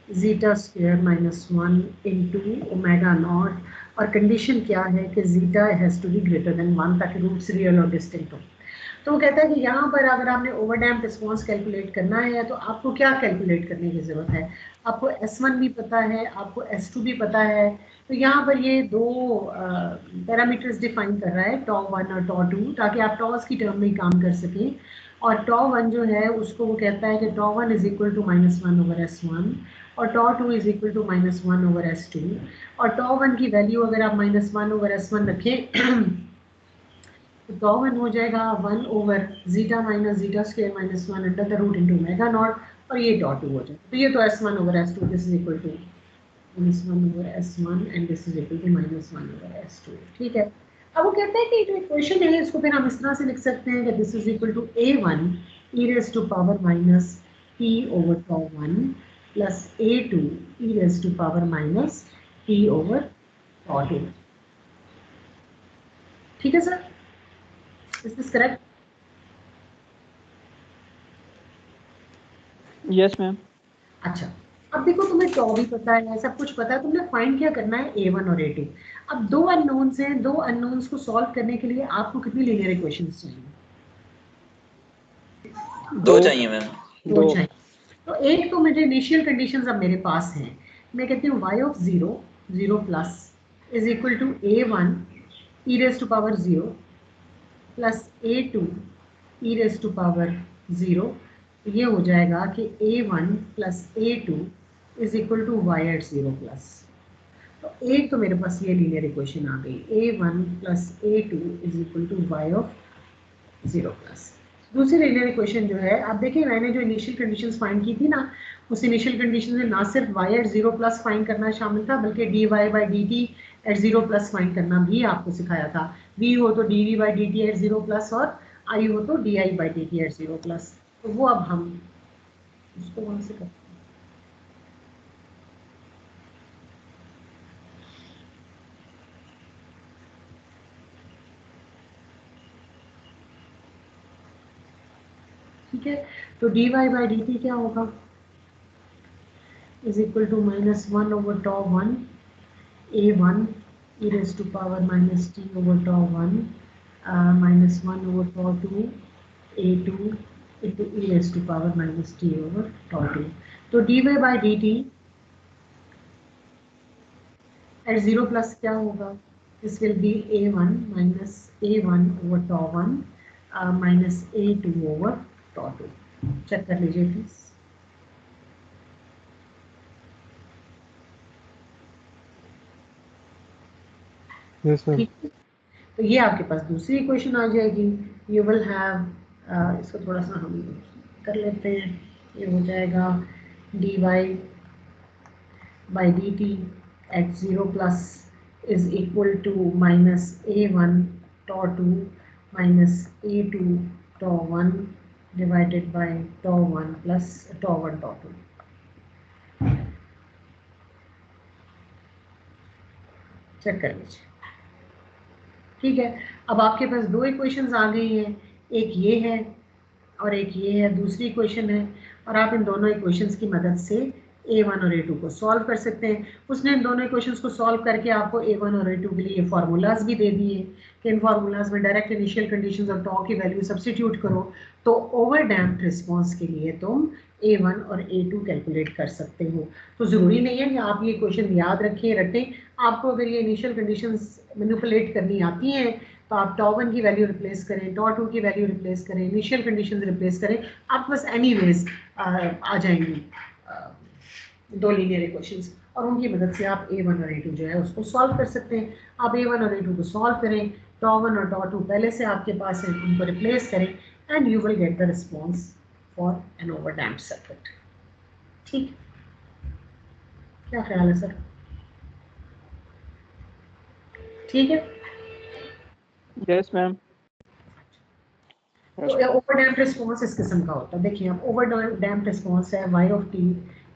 zeta square minus 1 into omega naught, और condition क्या है कि zeta has to be greater than 1 ताकि roots real और distinct हो। तो वो कहता है कि यहाँ पर अगर आपने ओवरडैम्प्ड रिस्पांस कैलकुलेट करना है तो आपको क्या कैलकुलेट करने की ज़रूरत है? आपको S1 भी पता है, आपको S2 भी पता है। तो यहाँ पर ये दो पैरामीटर्स डिफाइन कर रहा है, τ1 और τ2, ताकि आप टॉस की टर्म में काम कर सकें। और τ1 जो है उसको वो कहता है कि τ1 is equal to -1 over S1 और τ2 is equal to -1 over S2। और τ1 की वैल्यू अगर आप -1 ओवर S1 रखें तो τ1 हो जाएगा 1 over zeta minus zeta square minus 1 under the root into omega naught, और ये τ2 हो जाएगा। तो ये तो S1 over S2, this is equal to -1 over S1 and this is equal to -1 over S2। ठीक है, अब वो कहते हैं कि जो इक्वेशन है इसको फिर हम इस तरह से लिख सकते हैं कि this is equal to a1 e raise to power minus p over τ1 plus a2 e raise to power minus p over tau 2. ठीक है sir, is this correct? Yes ma'am. अच्छा, अब देखो तुम्हें टॉ भी पता है, सब कुछ पता है, तुमने फाइंड क्या करना है, a1 और a2. अब दो अननोन्स हैं, दो अननोन्स को सॉल्व करने के लिए आपको कितनी लीनियर इक्वेशंस चाहिए? दो चाहिए मैम। दो चाहिए। तो एक तो मुझे इनिशियल कंडीशंस अब मेरे पास हैं, मैं कहती हूँ y of 0 0 plus is equal to a1 e raise to power 0 plus a2 e raise to power 0. ये हो जाएगा कि a1 plus a2 is equal to y at 0 plus. तो एक तो मेरे पास ये लीनियर इक्वेशन आ गई, a1 plus a2 is equal to y of 0 plus. दूसरी लीनियर इक्वेशन जो है, आप देखिए मैंने जो इनिशियल कंडीशंस फाइंड की थी ना, उस इनिशियल कंडीशन में ना सिर्फ y एट 0 प्लस फाइंड करना शामिल था, बल्कि dy by dt at 0 plus find करना भी आपको सिखाया था. v हो तो dv by dt at 0 plus और i हो तो di by dt at 0 plus. तो वो अब हम उसको वहां से करते हैं. ठीक है, तो dy बाई dt क्या होगा, is equal to minus 1 over tau 1 a1 e raised to power minus t over tau 1 minus 1 over tau 2 a2 into e raised to power minus t over tau 2. तो dy by dt at 0 plus क्या होगा, this will be a1 minus a1 over tau 1 minus a2 over tau 2. Check कर लीजिए please. ठीक है, तो ये आपके पास दूसरी इक्वेशन आ जाएगी. यू विल हैव, इसको थोड़ा सा हम कर लेते हैं, ये हो जाएगा dy by dt at 0 plus is equal to minus a1 tau 2 minus a2 tau 1 divided by tau 1 plus tau 1 tau 2. Check कर लीजिए. ठीक है, अब आपके पास दो इक्वेशंस आ गई हैं, एक ये है और एक ये है, दूसरी इक्वेशन है, और आप इन दोनों इक्वेशंस की मदद से a1 और a2 को सॉल्व कर सकते हैं. उसने इन दोनों इक्वेशंस को सॉल्व करके आपको a1 और a2 के लिए फार्मूलाज भी दे दिए कि इन फार्मूलाज में डायरेक्ट इनिशियल कंडीशंस और टॉ की वैल्यू सब्स्टिट्यूट करो, तो ओवर डैम्प्ड रिस्पॉन्स के लिए तुम a1 और a2 कैलकुलेट कर सकते हो. तो ज़रूरी नहीं है कि आप ये क्वेश्चन याद रखें. आपको अगर ये इनिशियल कंडीशंस मैनिपुलेट करनी आती हैं तो आप tau 1 की वैल्यू रिप्लेस करें, tau 2 की वैल्यू रिप्लेस करें, इनिशियल कंडीशंस रिप्लेस करें, आप बस एनीवेज आ जाएंगी दो लीनियर इक्वेशंस, और उनकी मदद से आप a1 और a2 जो है उसको सॉल्व कर सकते हैं. आप a1 और a2 को सॉल्व करें, tau 1 और tau 2 पहले से आपके पास है, उनको रिप्लेस करें, and you will get the response for an over damped circuit. ठीक, क्या ख्याल है सर? ठीक है. Yes ma'am. तो ओवर डैम्प्ड रिस्पॉन्स इस किस्म का होता है. देखिए अब ओवर डैम्प्ड रिस्पॉन्स है y of t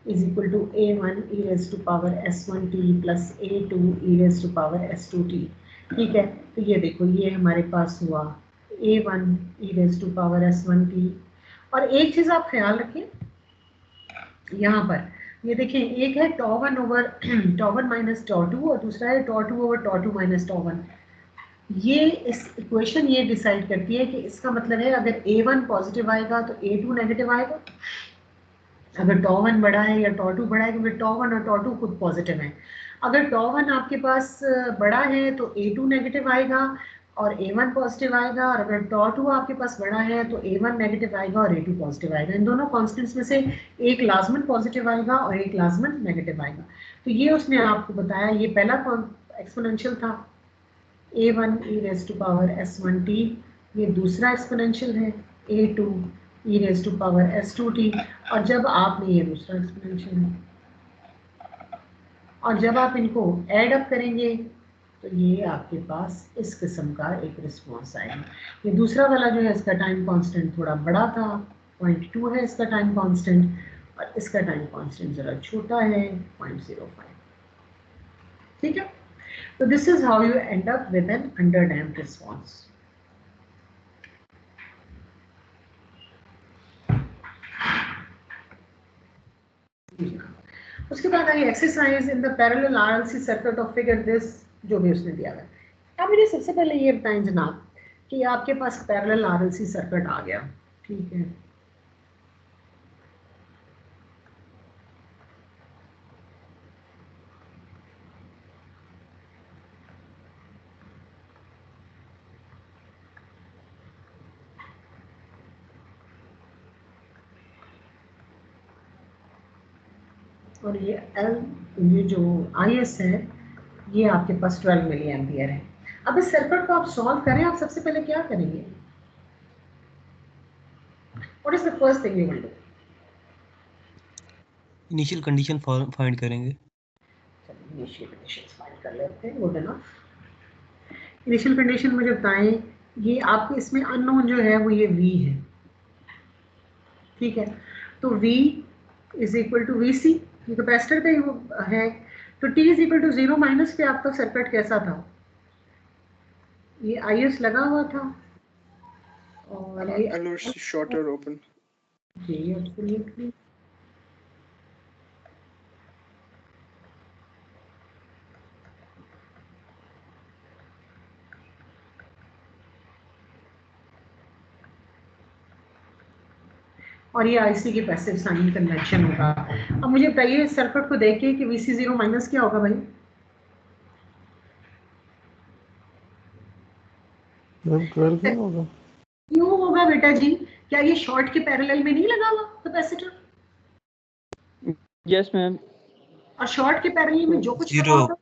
is equal to a1 e raise to power s1 t plus a2 e raise to power s2 t. ठीक है, तो ये देखो ये हमारे पास हुआ a1 e raise to power s1 t. और एक चीज़ आप ख्याल रखें, यहाँ पर ये देखें, एक है tau 1 over tau 1 minus tau 2 और दूसरा है tau 2 over tau 2 minus tau 1. ये इस इक्वेशन ये डिसाइड करती है कि इसका मतलब है अगर a1 पॉजिटिव आएगा तो a2 नेगेटिव आएगा, अगर tau 1 बड़ा है या tau 2 बड़ा है, क्योंकि tau 1 और tau 2 खुद पॉजिटिव हैं. अगर tau 1 आपके पास बड़ा है तो a2 नेगेटिव आएगा और a1 पॉजिटिव आएगा, और अगर tau 2 आपके पास बड़ा है तो a1 नेगेटिव आएगा और a2 पॉजिटिव आएगा. इन दोनों कांस्टेंट्स में से एक लाजमन पॉजिटिव आएगा और एक लाजमन नेगेटिव आएगा. तो ये उसने आपको बताया, ये पहला एक्सपोनेंशियल था a1 e raise to power s1 t, ये दूसरा एक्सपोनेंशियल है a2 e raise to power s2 t, और जब आपने ये दूसरा एक्सपोनेंशियल है, और जब आप इनको ऐड अप करेंगे तो ये आपके पास इस किस्म का एक रिस्पॉन्स आएगा. ये दूसरा वाला जो है इसका टाइम कांस्टेंट थोड़ा बड़ा था, 0.2 है इसका टाइम कांस्टेंट, और इसका टाइम कांस्टेंट ज़रा छोटा है 0.05. ठीक है, So this is how you end up with an underdamped response. उसके बाद आई exercise in the parallel RLC circuit of figure this, जो भी उसने दिया है। अब मुझे सबसे पहले ये बताएं जनाब कि आपके पास पैरेलल आरएलसी सर्किट आ गया, ठीक है। और ये ये जो IS है ये आपके पास 12 मिली एम्पियर है। अब इस सर्किट को आप सॉल्व करें, आप सबसे पहले क्या करेंगे? What is the first thing you will do? Initial condition find करेंगे। चलिए इनिशियल कंडीशंस फाइंड कर लेते हैं, गुड इनफ। इनिशियल कंडीशन मुझे बताएं, ये आपके इसमें अननोन जो है वो ये V है, ठीक है। तो V is equal to VC, ये कैपेसिटर का ही वो है। तो T is equal to 0 minus पे आपका सर्किट कैसा था? ये IS लगा हुआ था और ये शॉर्टर ओपन जी एब्सोल्युटली। और ये IC की पैसिव साइन कन्वेक्शन होगा। अब मुझे बताइए इस सर्किट को देख के कि VC0 माइनस क्या होगा भाई? मैम 12 क्यों होगा? क्यों होगा बेटा जी? क्या ये शॉर्ट के पैरेलल में नहीं लगा हुआ कैपेसिटर? Yes ma'am. और शॉर्ट के पैरेलल में जो कुछ लगा होगा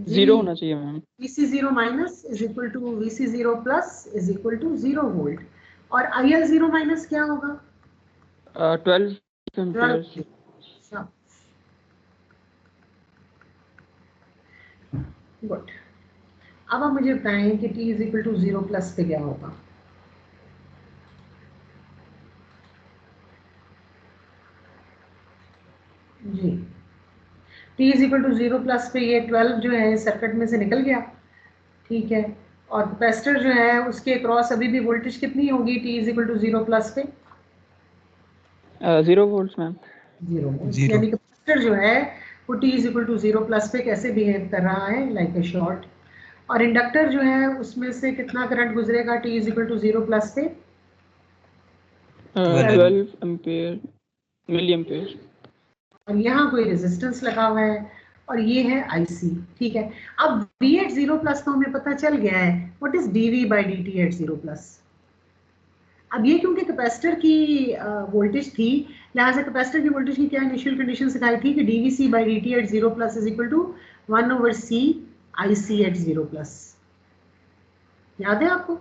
0 होना चाहिए ma'am. VC0 minus is equal to VC0 plus is equal to 0 volt. और IL0 माइनस क्या होगा? 12 एम्पियर्स। गुड। अब आप मुझे बताएं कि T is equal to 0 plus पे क्या होगा? जी T is equal to 0 plus पे ये 12 जो है सर्किट में से निकल गया, ठीक है। और कैपेसिटर जो है उसके क्रॉस अभी भी वोल्टेज कितनी होगी T is equal to 0 plus पे? 0 वोल्ट्स मैम। 0 वोल्ट, यानी कैपेसिटर जो है वो T is equal to 0 plus पे कैसे बिहेव कर रहा है? Like a short. और इंडक्टर जो है उसमें से कितना करंट गुजरेगा T is equal to 0 plus पे? 12 एम्पियर मिली एम्पियर। और यहाँ कोई रेजिस्टेंस लगा हुआ है और ये है IC, ठीक है। अब V एट 0 प्लस तो हमें पता चल गया है, what is dV by dt at 0 plus. अब ये क्योंकि कैपेसिटर की वोल्टेज थी, लिहाजा कैपेसिटर की वोल्टेज की क्या इनिशियल कंडीशन सिखाई थी कि dVc by dt at 0 plus is equal to 1/c IC at 0 plus. याद है आपको?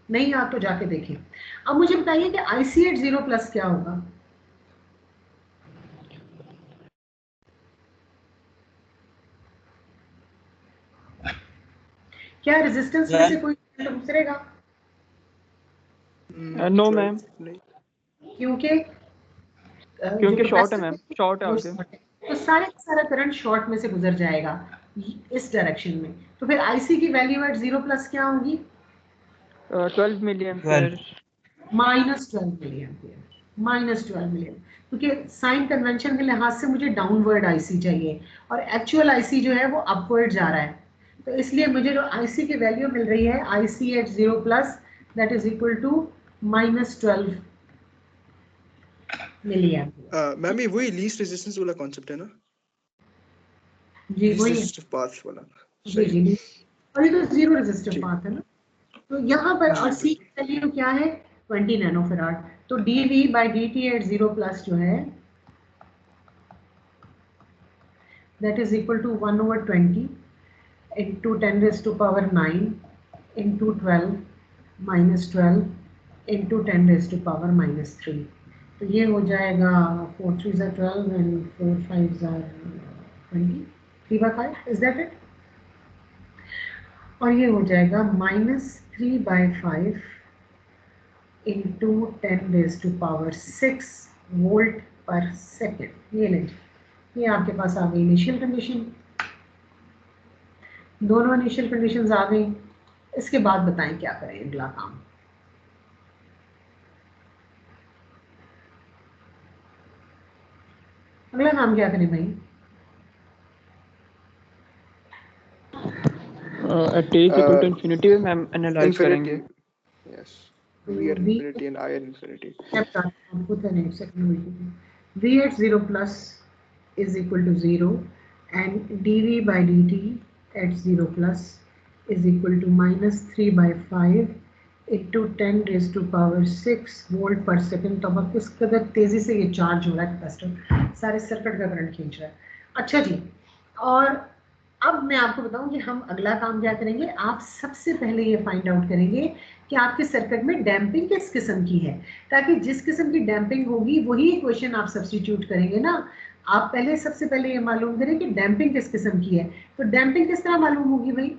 नहीं याद तो जाके देखें। अब मुझे बताइए कि IC एट 0 प्लस क्या होगा? क्या रेजिस्टेंस में से कोई करंट गुजरेगा? नो मैम, क्योंकि शॉर्ट है मैम, शॉर्ट है आगे। तो सारा करंट शॉर्ट में से गुजर जाएगा इस डायरेक्शन में। तो फिर IC की वैल्यू एट 0 प्लस क्या होगी? 12 milliampere minus 12 milliampere, minus 12 milliampere. क्योंकि साइन कन्वेंशन के लिहाज से मुझे डाउनवर्ड IC चाहिए और एक्चुअल IC जो है वो अपवर्ड जा रहा है। तो इसलिए मुझे जो IC की वैल्यू मिल रही है IC at 0 plus that is equal to minus 12 milliampere. Ma'am ये वही लीस्ट रेजिस्टेंस वाला कॉन्सेप्ट है ना? जी वही रेजिस्टिव पाथ वाला। जी जी, और ये तो जीरो रेजिस्टिव पाथ है ना। तो यहाँ पर और C की वैल्यू क्या है? 20 नैनोफैराड। तो dV by dt at 0 plus जो है that is equal to 1/20 into 10 raised to power 9 into 12 minus 12 into 10 raised to power minus 3। तो ये हो जाएगा 4 3s are 12 and 4 5s are 20, 3/5 is that it? और ये हो जाएगा -3/5 into 10 raised to power 6 volt पर सेकेंड। ये लें, ये आपके पास आ गई इनिशियल कंडीशन। दोनों इनिशियल कंडीशंस आ गई। इसके बाद बताएं क्या करें अगला काम। अगला काम क्या करें भाई? At T equal to infinity में मैम एनालाइज करेंगे। Yes, V R infinity and I R infinity. v at 0 plus is equal to 0 and dv by dt at 0 plus is equal to minus 3 by 5 into 10 raised to power 6 volt पर second. तो अब किस कदर तेजी से ये charge हो रहा है कैपेसिटर, सारे सर्किट का करंट खींच रहा है। अच्छा जी, और अब मैं आपको बताऊं कि हम अगला काम क्या करेंगे। आप सबसे पहले ये फाइंड आउट करेंगे कि आपके सर्किट में डैम्पिंग किस किस्म की है, ताकि जिस किस्म की डैम्पिंग होगी वही इक्वेशन आप सब्स्टिट्यूट करेंगे ना। आप पहले सबसे पहले ये मालूम करें कि डैम्पिंग किस किस्म की है। तो डैम्पिंग किस तरह मालूम होगी भाई?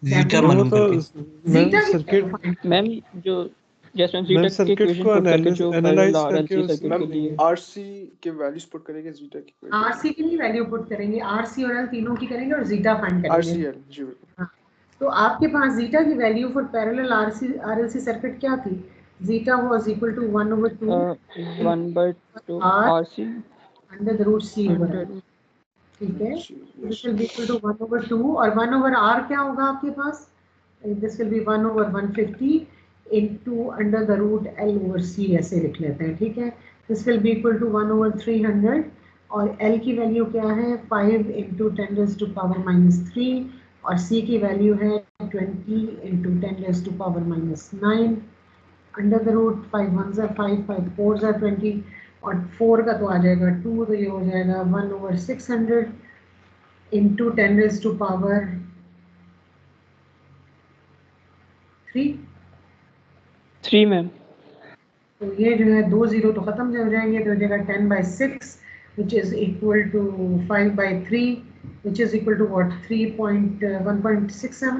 जीटा मालूम करके। मैम सर्किट मैम जो जैसे हम मैम जीटा के सर्किट इक्वेशन को पुट करके जो एनालाइज पैरेलल करके आरएलसी उस सर्किट के लिए आरसी के वैल्यूज पुट करेंगे जीटा की। आरसी की नहीं वैल्यू पुट करेंगे, आरसी और एल तीनों की करेंगे और जीटा फाइंड करेंगे। आरसीएल जी। हाँ, तो आपके पास जीटा की value for parallel RLC circuit क्या थी? Zeta was equal to 1/2 1/2 R RC under the root C over L. ठीक है, this will be equal to 1/2 और 1/r क्या होगा आपके पास? This will be 1/150 into under the root l over c, ऐसे लिख लेते हैं। ठीक है, this will be equal to 1/300 और l की वैल्यू क्या है? 5 इंटू 10 रेज़ टू पावर -3 और c की वैल्यू है 20 into 10 raise to power -9 under the root 5 1s are 5 5 4s are 20 और 4 का तो आ जाएगा 2, तो ये हो जाएगा 1/600 into 10 raise to power 3 ma'am. तो ये जो है 2 0 तो खत्म हो जाएंगे, तो हो जाएगा 10/6 which is equal to 5/3 which is equal to what? 1.67।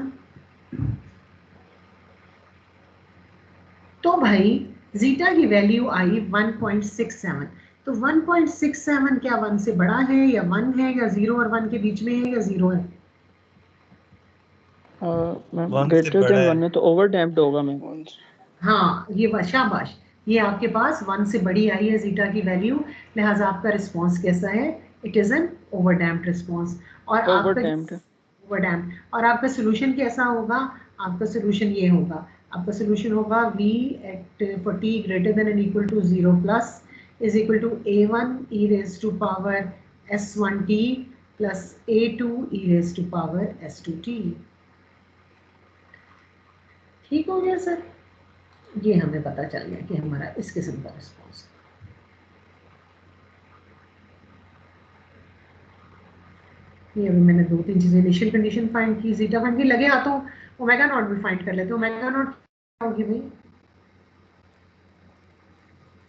तो भाई जीटा की वैल्यू आई 1.67। तो 1.67 क्या 1 से बड़ा है या 1 है या 0 और 1 के बीच में है या 0 है? मैम ग्रेटर देन 1 है तो ओवर डैम्प्ड होगा मैम। हाँ, ये शाबाश, ये आपके पास 1 से बड़ी आई है जीटा की वैल्यू, लिहाजा आपका रिस्पांस कैसा है? It is an overdamped response. और आपका सोल्यूशन कैसा होगा? आपका सोल्यूशन ये होगा, आपका सोल्यूशन होगा v at for t greater than and equal to 0 plus is equal to a1 e raised to power s1t plus a2 e raised to power s2t। ठीक हो गया सर? ये हमें पता चल गया कि हमारा इस किस्म का रिस्पांस। ये अभी मैंने 2-3 चीजें इनिशियल कंडीशन फाइंड की, जीटा फाइंड की, लगे हाथों ओमेगा नॉट भी फाइंड कर लेते हैं। ओमेगा नॉट क्या होगी भाई?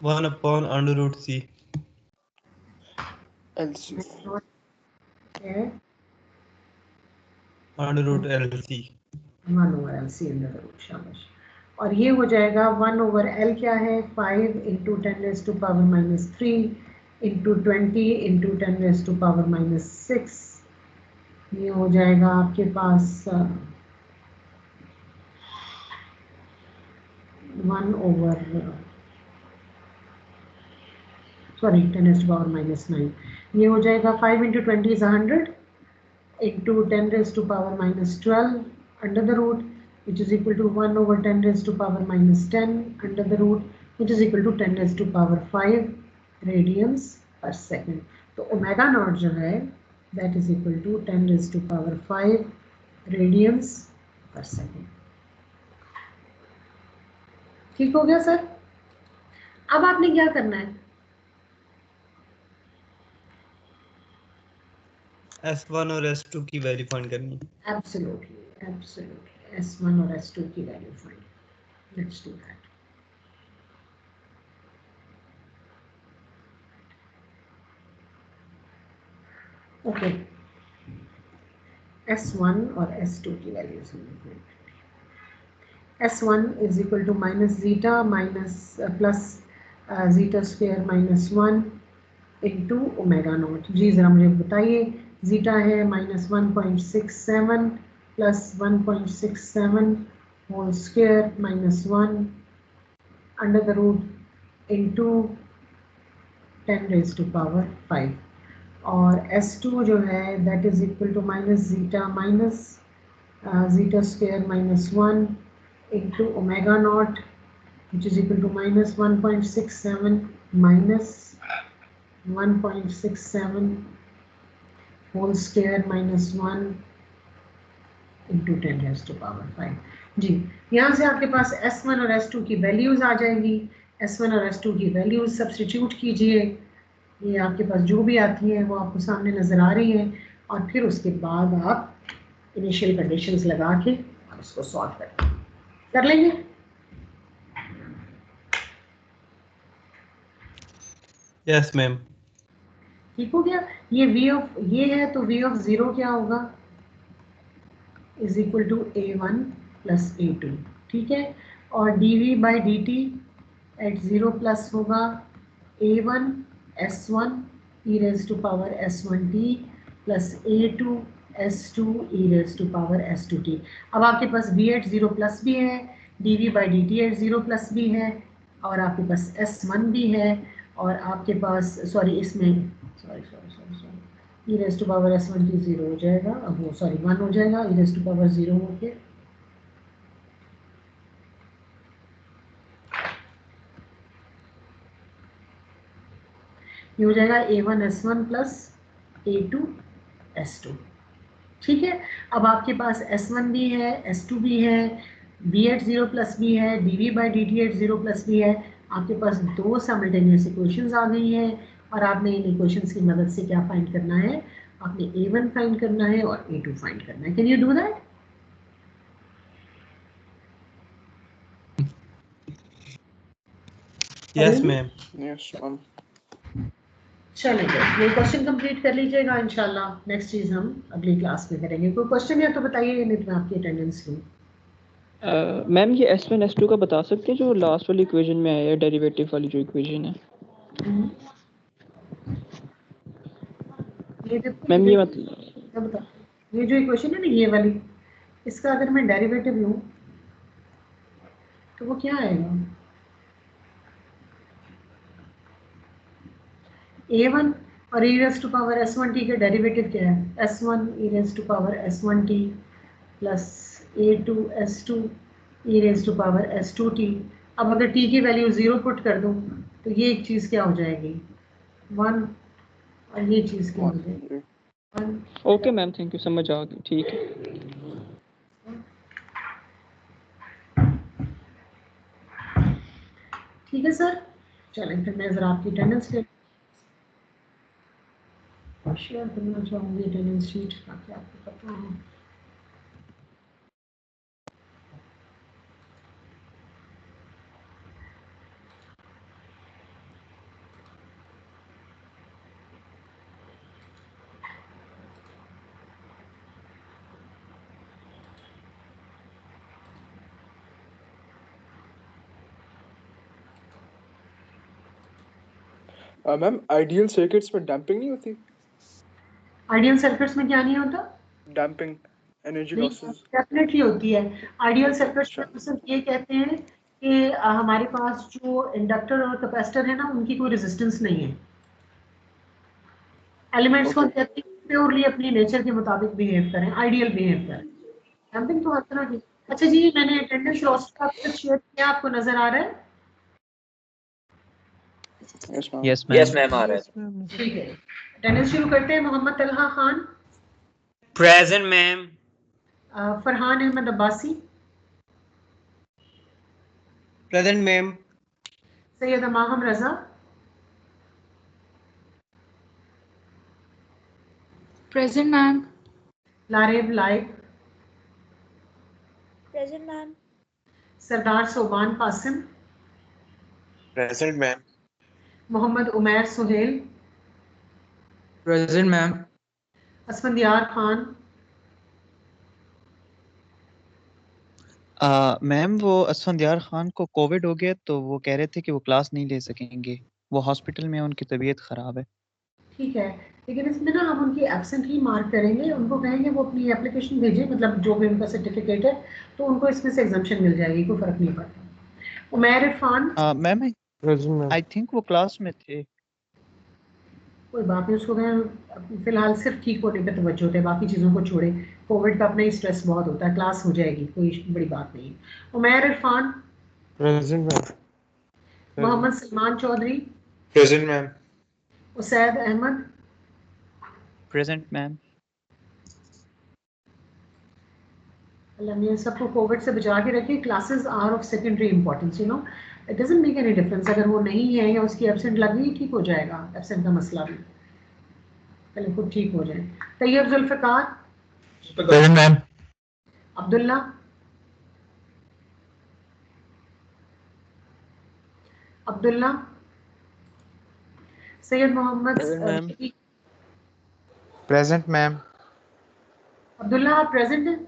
1/√c एलसी है √LC 1/LC under the root. शाबाश। और ये हो जाएगा 1/L क्या है? 5 into 10 raise to power -3 into 20 into 10 raise to power -6। ये हो जाएगा आपके पास 10 रेज़ टू पावर -9। ये हो जाएगा 5 into 20 is 100 into 10 raised to power -12 under the root which is equal to 1/10 raised to power -10 under the root which is equal to 10 raised to power 5 radians per second। तो omega naught जो है that is equal to 10 raised to power 5 radians per second। ठीक हो गया sir? अब आपने क्या करना है? S1 और S2 की वैल्यू फाइंड करनी है। एब्सोल्युटली S1 और S2 की value find. Let's do that. Okay, S1 और S2 की वैल्यूज हमने फाइंड कर ली। S1 is equal to -zeta plus zeta square -1 into omega naught. जी ज़रा मुझे बताइए, जीटा है -1.67 plus 1.67 whole square minus 1 under the root into 10 raise to power 5, और S2 जो है that is equal to minus zeta square minus 1 into omega naught which is equal to minus 1.67 minus 1.67 whole square minus 1 into 10 raised to power 5। जी, यहाँ से आपके पास S1 और S2 की values आ जाएंगी। S1 और S2 की वैल्यूज सब्स्टिट्यूट कीजिए, ये आपके पास जो भी आती हैं वो आपको सामने नजर आ रही हैं, और फिर उसके बाद आप इनिशियल कंडीशंस लगा के उसको सॉल्व कर लेंगे। Yes ma'am. ठीक हो गया। ये v ऑफ ये है तो v ऑफ 0 क्या होगा, is equal to a1 plus a2, ठीक है। और dv by dt at 0 plus होगा a1 s1 e raise to power s1t plus a2 s2 e raise to power s2t। अब आपके पास v एट 0 प्लस भी है, dv by dt at 0 plus भी है, और आपके पास s1 भी है, और आपके पास सॉरी इसमें e raise to power s1 की 0 हो जाएगा, अब वो सॉरी 1 हो जाएगा, e रेज टू पावर 0 होके ये हो जाएगा a1 s1 plus a2 s2, ठीक है। अब आपके पास s1 भी है, s2 भी है, b एट 0 प्लस भी है, dv by dt at 0 plus भी है। आपके पास दो साइमल्टेनियस इक्वेशंस आ गई हैं, और आपने इन इक्वेशंस की मदद से क्या फाइंड करना है, आपने a1 फाइंड करना है और a2 फाइंड करना है। Can you do that? Yes ma'am. Yes ma'am. चलेंगे, ये क्वेश्चन कंप्लीट कर लीजिएगा, इंशाल्लाह नेक्स्ट चीज हम अगली क्लास में करेंगे। कोई क्वेश्चन है तो बताइए, नहीं तो मैं आपकी अटेंडेंस लूँ। मैम ये S1 S2 का बता सकते हैं जो लास्ट वाली इक्वेशन में आया है, डेरिवेटिव वाली जो इक्वेशन है ये देखो, मैम, ये मतलब क्या बता, ये जो इक्वेशन है ना ये वाली, इसका अगर मैं डेरिवेटिव लूँ तो वो क्या आएगा, a1 और e raise to power s1t का डेरिवेटिव क्या है, s1 e raise to power s1t plus a2 s2 e raise to power s2t। अब अगर t की वैल्यू 0 पुट कर दूँ तो ये एक चीज़ क्या हो जाएगी 1, और ये चीज़ क्या हो जाएगी 1। ओके मैम, थैंक यू, समझ आ गई, ठीक है। ठीक है सर, चलें फिर मैं ज़रा आपकी अटेंडेंस शेयर करना चाहूँगी, अटेंडेंस शीट, ताकि आपको पता हो। मैम आइडियल सर्किट्स में डैम्पिंग नहीं होती? आइडियल सर्किट्स में क्या नहीं होता, डैम्पिंग, एनर्जी लॉसेस। डेफिनेटली होती है। आइडियल सर्किट्स में हम सिर्फ ये कहते हैं कि हमारे पास जो इंडक्टर और कैपेसिटर है ना, उनकी कोई रेजिस्टेंस नहीं है। एलिमेंट्स को कहते हैं प्योरली अपनी नेचर के मुताबिक बिहेव करें, आइडियल बिहेव करें। डैम्पिंग तो हर तरह की। अच्छा जी, मैंने अटेंडेंस रोस्टर आपको शेयर किया, आपको नजर आ रहा है? यस मैम आ रहा है। ठीक है, अटेंडेंस शुरू करते हैं। Mohammad Talha Khan, present ma'am. Farhan Ahmed Abbasi, present ma'am. Syed Maham Raza, present ma'am. Laraib Laiq, present ma'am. Sardar Soban Qasim, present ma'am. Mohammad Umair Suhail, present ma'am. Asfandyar Khan, ma'am वो असफंदियार खान को कोविड हो गया तो वो कह रहे थे कि वो क्लास नहीं ले सकेंगे, वो हॉस्पिटल में उनकी तबीयत खराब है। ठीक है, लेकिन इसमें ना हम उनकी एब्सेंट ही मार्क करेंगे, उनको कहेंगे वो अपनी एप्लीकेशन भेजें, मतलब जो भी उनका सर्टिफिकेट है, तो उनको इसमें से एग्जम्पशन मिल जाएगी, कोई फर्क नहीं पड़ता। Umair Irfan, ma'am present ma'am. I think वो क्लास में थे। कोई बात नहीं, उसको कहें फिलहाल सिर्फ ठीक होने पे तवज्जो दे, बाकी चीज़ों को छोड़े। कोविड का अपना ही स्ट्रेस बहुत होता है, क्लास हो जाएगी, कोई बड़ी बात नहीं है। Umair Irfan, present ma'am. Mohammad Salman Chaudhry, present ma'am. Usaid Ahmed, present ma'am. Allah मियां सबको कोविड से बचा के रखिए। Classes are of secondary importance, you know, it doesn't make any difference. अगर वो नहीं है या उसकी एब्सेंट लग गई, ठीक हो जाएगा एब्सेंट का मसला भी, पहले खुद ठीक हो जाए। Tayyab Zulfiqar, present ma'am. Abdullah, Abdullah, Syed Mohammad present ma'am. Shafiq. Present ma'am. Abdullah आप प्रेजेंट हैं?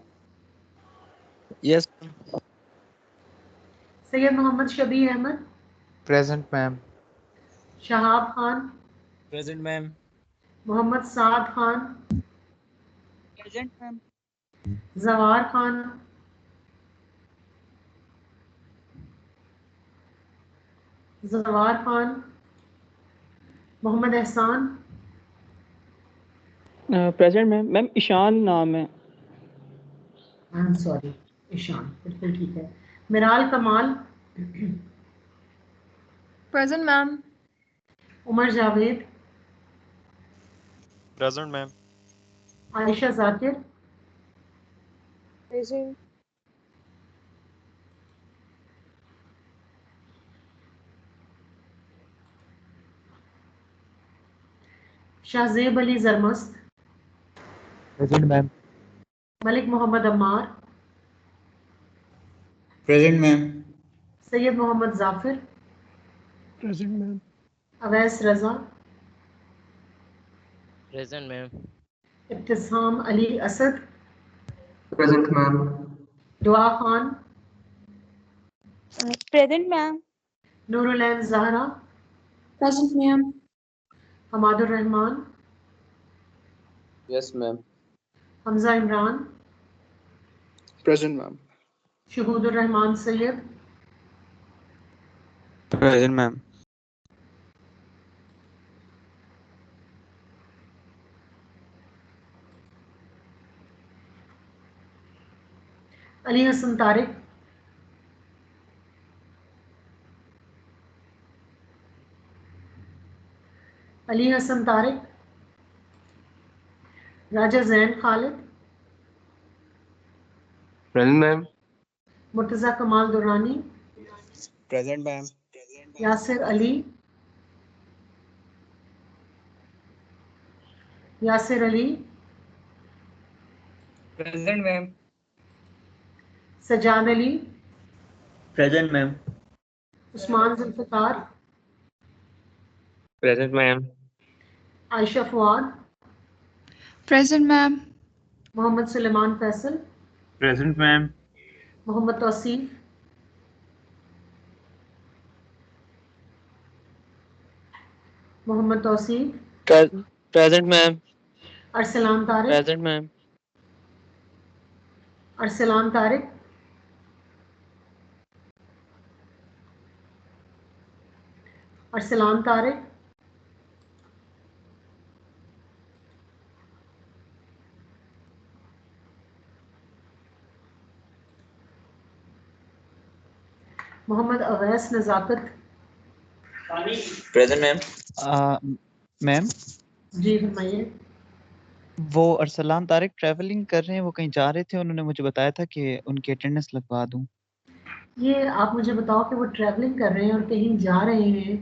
Yes. Syed Mohammad Shabi Ahmed, present ma'am. Shahab Khan, present ma'am. Mohammad Saad Khan, present ma'am. Jawar Khan, जवार खान, मोहम्मद एहसान, प्रेजेंट मैम। मैम ईशान नाम है। आई एम सॉरी, ईशान, बिल्कुल ठीक है। Miral Kamal, present ma'am. Umar Javed, present ma'am. Ayesha Zakir, present. Shahzeb Ali Zarmast, present ma'am. Malik Mohammad Ammar, present ma'am. Syed Mohammad Zafir, present ma'am. Awais Raza, present ma'am. Ibtisam Ali Asad, present ma'am. Dua Khan, present ma'am. Noorulain Zahra, Present, ma'am. Hamadur Rehman, yes ma'am. Hamza Imran, present ma'am. Shahoodur Rehman Syed, present ma'am. Ali Hassan Tariq, Ali Hassan Tariq, Raja Zain Khalid, present ma'am. Murtaza कमाल Durrani, present ma'am. Yasir Ali, Yasir Ali, present ma'am. Sajjad Ali, present ma'am. Usman Zulfiqar, present ma'am. Ayesha Fuad, present ma'am. Mohammad Sulaiman Faisal, present ma'am. Mohammad Tauseef, Mohammad Tauseef, present ma'am. Arsalan Tariq, present ma'am. Arsalan Tariq, Arsalan Tariq, Mohammad Awais Nazakat, present ma'am. Ma'am ji फरमाइए। वो Arsalan Tariq travelling कर रहे हैं, वो कहीं जा रहे थे, उन्होंने मुझे बताया था कि उनकी अटेंडेंस लगवा दूं। ये आप मुझे बताओ कि वो ट्रैवलिंग कर रहे हैं और कहीं जा रहे हैं,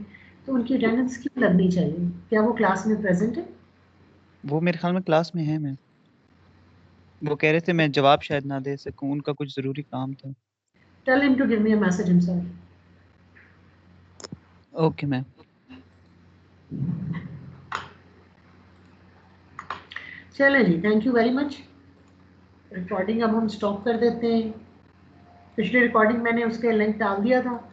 तो उनकी अटेंडेंस क्यों लगनी चाहिए? क्या वो क्लास में प्रेजेंट है? वो मेरे ख्याल में क्लास में है मैम। वो कह रहे थे मैं जवाब शायद ना दे सकूं, उनका कुछ जरूरी काम था। Tell him to give me a message himself. Okay ma'am. चलें जी, thank you very much. Recording अब हम स्टॉप कर देते हैं। पिछली रिकॉर्डिंग मैंने उसके लिंक डाल दिया था,